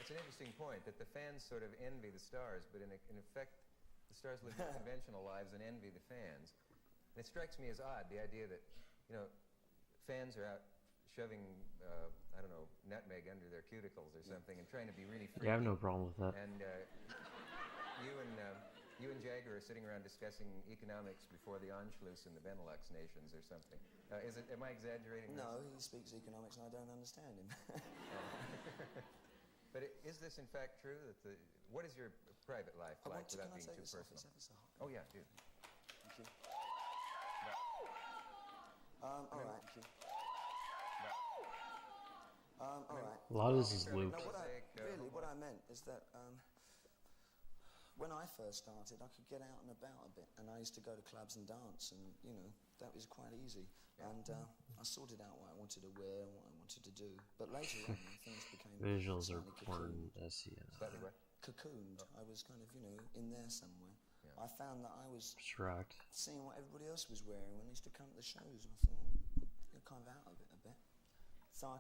it's an interesting point, that the fans sort of envy the stars, but in effect the stars live conventional lives and envy the fans. And it strikes me as odd, the idea that, fans are out shoving, I don't know, nutmeg under their cuticles or something and trying to be really freaky. Yeah, I have no problem with that. And you and Jagger are sitting around discussing economics before the Anschluss in the Benelux nations or something. Am I exaggerating? No, he speaks economics and I don't understand him. But is this in fact true? What is your private life like without being too personal? Oh yeah, do. Thank you. All right. All right. A lot of this is looped. No, what I meant is that when I first started, I could get out and about a bit, and I used to go to clubs and dance, and you know that was quite easy. Yeah. And I sorted out what I wanted to wear and what I wanted to do. But later on, things became visuals are important. Cocooned. I was kind of in there somewhere. Yeah. I found that I was seeing what everybody else was wearing when I used to come to the shows, and I thought, you're kind of out of it a bit. So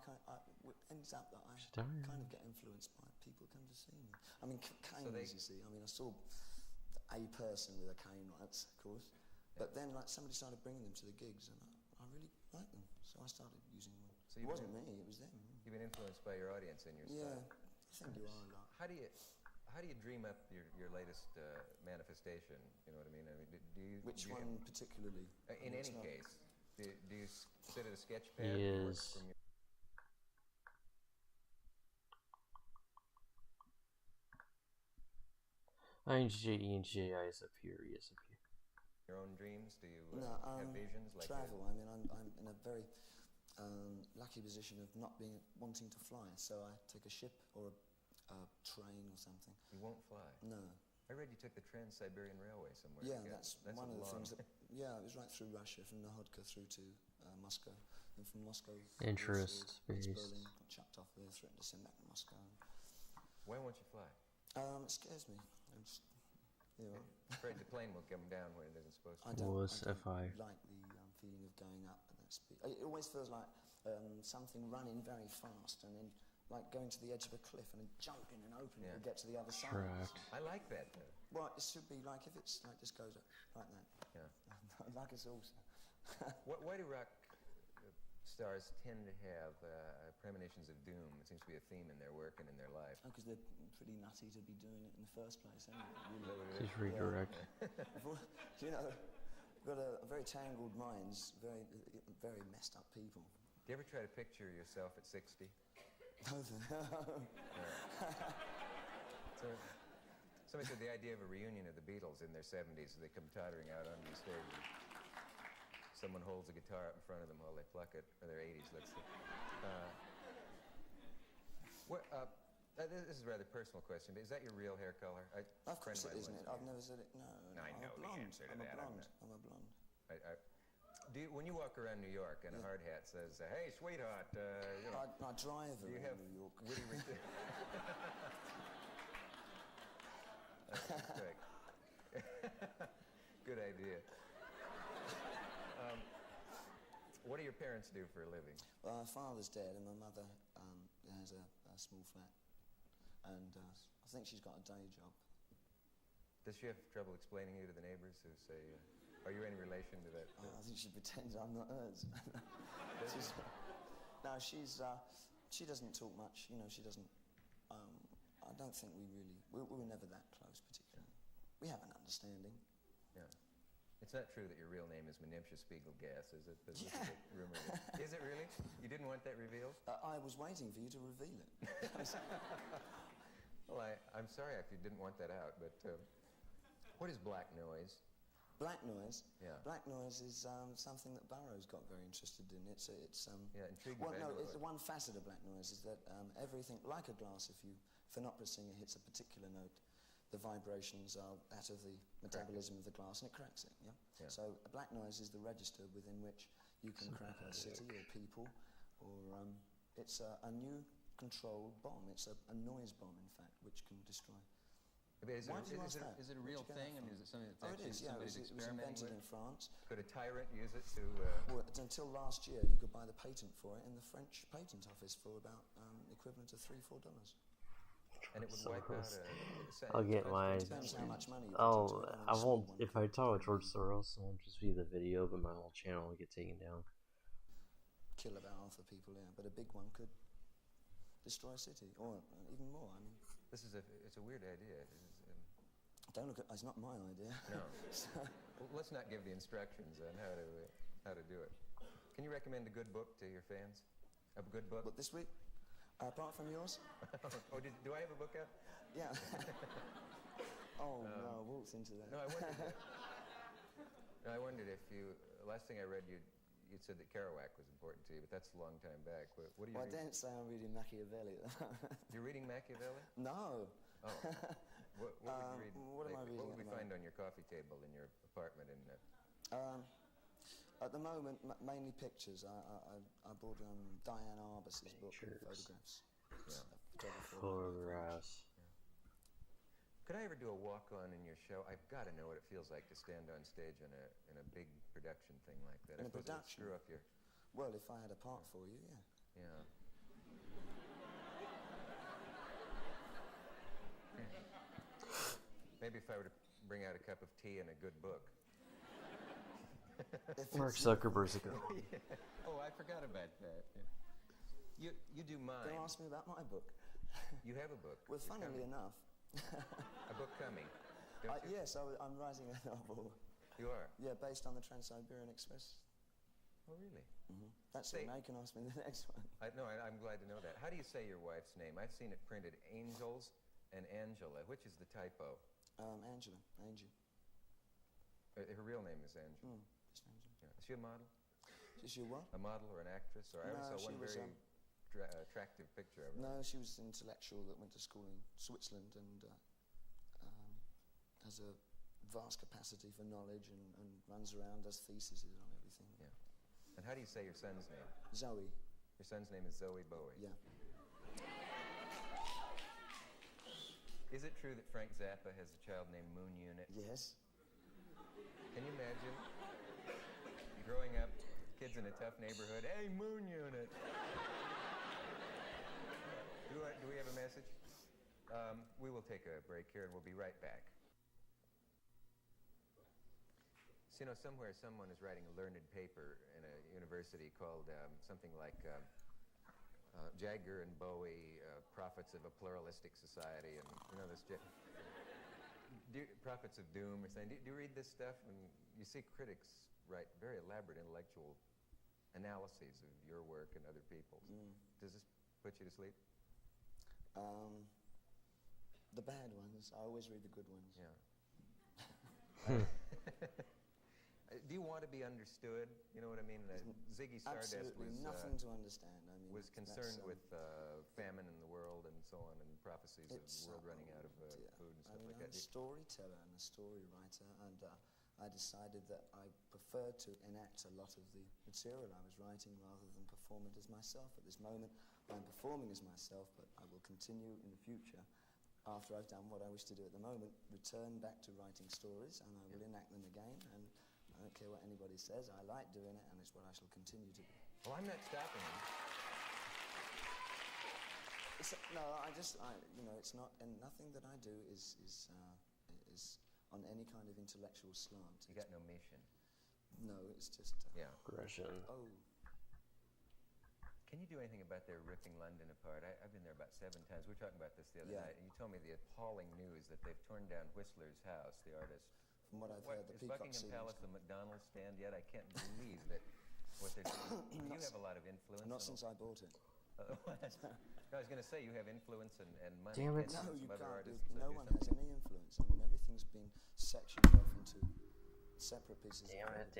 it ends up that I kind of get influenced by people come to see me. I mean, canes, you see. I mean, I saw a person with a cane once, of course. But then, somebody started bringing them to the gigs, and I really liked them. So I started using one. So it wasn't me, it was them. You've been influenced by your audience and your style. Yeah, I think you are a lot. How do you dream up your latest manifestation? You know what I mean? Do you? Which one particularly? In any case, do you sit at a sketch pad? Yes. ENGI is up here. Yes, up here. Your own dreams? Do you have visions? Like travel. I mean, I'm in a very lucky position of not wanting to fly. So I take a ship or a train or something. You won't fly? No. I read you took the Trans-Siberian Railway somewhere. Yeah, that's one of the things that... Yeah, it was right through Russia, from Nahodka through to Moscow. And from Moscow... Interest-based. Berlin, got chucked off there, threatened to send back to Moscow. Why won't you fly? It scares me. I'm just, afraid the plane will come down when it isn't supposed to. I don't like the feeling of going up at that speed. It always feels like something running very fast and then like going to the edge of a cliff and then jumping and opening to get to the other side. I like that though. Well, it should be like if it's like just goes like that. Yeah. Like it's also. Why do rock stars tend to have premonitions of doom? It seems to be a theme in their work and in their life. Oh, because they're pretty nutty to be doing it in the first place, anyway. Just redirect. Got a very tangled minds, very, very messed up people. Do you ever try to picture yourself at 60? Somebody said the idea of a reunion of the Beatles in their 70s, they come tottering out onto the stage. Someone holds a guitar up in front of them while they pluck it, or their 80s, let's see. This is a rather personal question, but is that your real hair color? Of course it isn't. I've never said it. No. I know the answer to that. I'm a blonde. When you walk around New York and a hard hat says, "Hey, sweetheart," I drive around New York. Witty That's correct. Good idea. What do your parents do for a living? My father's dead, and my mother has a small flat, and I think she's got a day job. Does she have trouble explaining you to the neighbors who say, "Are you any relation to that?" I think she pretends I'm not hers. No, she doesn't talk much. She doesn't. I don't think we were never that close, particularly. We have an understanding. Yeah. It's not true that your real name is Menimsha Spiegelgas, is it? Rumor. Is it really? You didn't want that revealed? I was waiting for you to reveal it. Well, I'm sorry if you didn't want that out, but what is black noise? Black noise? Yeah. Black noise is something that Burroughs got very interested in. It's intriguing. Well, no, it's one facet of black noise is that everything, like a glass, if an opera singer hits a particular note, the vibrations are that of the metabolism of the glass, and it cracks it. Yeah. So black noise is the register within which you can crack a city or people, or it's a new controlled bomb. It's a noise bomb, in fact, which can destroy. Is it a real thing? I mean, is it something that's actually somebody's experimenting with? It was invented in France. Could a tyrant use it to... Well, until last year, you could buy the patent for it in the French patent office for about equivalent to $3-4. And it would wipe out I'll get mine. Depends how much money you I won't. If I talk with George Soros, it won't just be the video, but my whole channel will get taken down. Kill about half the people, yeah. But a big one could destroy a city, or even more. I mean, it's a weird idea. Don't look at. It's not my idea. No. Well, let's not give the instructions on how to do it. Can you recommend a good book to your fans? A good book? What, this week? Apart from yours? Do I have a book out? Yeah. No, I walked into that. No, I wondered if you. Last thing I read, you you said that Kerouac was important to you, but that's a long time back. What do you Well, read? I didn't say I'm reading Machiavelli. You're reading Machiavelli? No. Oh. What would you read? What am I reading? What would we find on your coffee table in your apartment in At the moment, mainly pictures. I bought Diane Arbus's book of photographs. Yeah. Photographs. Could I ever do a walk-on in your show? I've got to know what it feels like to stand on stage in a big production thing like that. In a production? Screw up your... Well, if I had a part for you, yeah. Yeah. Maybe if I were to bring out a cup of tea and a good book. Mark Zuckerberg's ago. Yeah. Oh, I forgot about that. Yeah. You do mine. Don't ask me about my book. You have a book. Well, funnily enough. A book coming. Yes, I'm writing a novel. You are? Yeah, based on the Trans-Siberian Express. Oh, really? Mm-hmm. That's it. Now you can ask me the next one. I'm glad to know that. How do you say your wife's name? I've seen it printed Angels and Angela. Which is the typo? Angela. Angie. Her real name is Angela. Just Angela. Yeah. Is she a model? Is she what? A model or an actress? Or I No, saw one she was, very attractive picture of her. No, she was an intellectual that went to school in Switzerland and has a vast capacity for knowledge and runs around, does theses on everything. Yeah. And how do you say your son's name? Zoe. Your son's name is Zoe Bowie? Yeah. Is it true that Frank Zappa has a child named Moon Unit? Yes. Can you imagine growing up, kids in a tough neighborhood, hey, Moon Unit! Do we have a message? We will take a break here and we'll be right back. So, somewhere someone is writing a learned paper in a university called something like Jagger and Bowie, Prophets of a Pluralistic Society, and this Prophets of Doom or something. Do you read this stuff? And you see critics write very elaborate intellectual analyses of your work and other people's. Does this put you to sleep? The bad ones. I always read the good ones. Yeah. Do you want to be understood? You know what I mean? Ziggy Stardust Absolutely nothing to understand. I mean, was concerned with famine in the world and so on, and prophecies of the world running out of food and stuff like that. I'm a storyteller and a story writer, and I decided that I preferred to enact a lot of the material I was writing rather than perform it as myself. At this moment, I'm performing as myself, but I will continue in the future, after I've done what I wish to do at the moment, return back to writing stories, and I will enact them again, and I don't care what anybody says. I like doing it, and it's what I shall continue to do. Well, I'm not stopping you. It's not, and nothing that I do is on any kind of intellectual slant. You got no mission. No, it's just aggression. Oh. Can you do anything about their ripping London apart? I've been there about 7 times. We were talking about this the other night, and you told me the appalling news that they've torn down Whistler's house, the artist. From what I've heard, the is Peacock Buckingham Palace the McDonald's stand yet? I can't believe that what they're doing. You have a lot of influence. Not since I bought it. I was going to say you have influence and money. Damn it! No, you can't. No one has any influence. I mean, everything's been sectioned off into separate pieces. Damn it!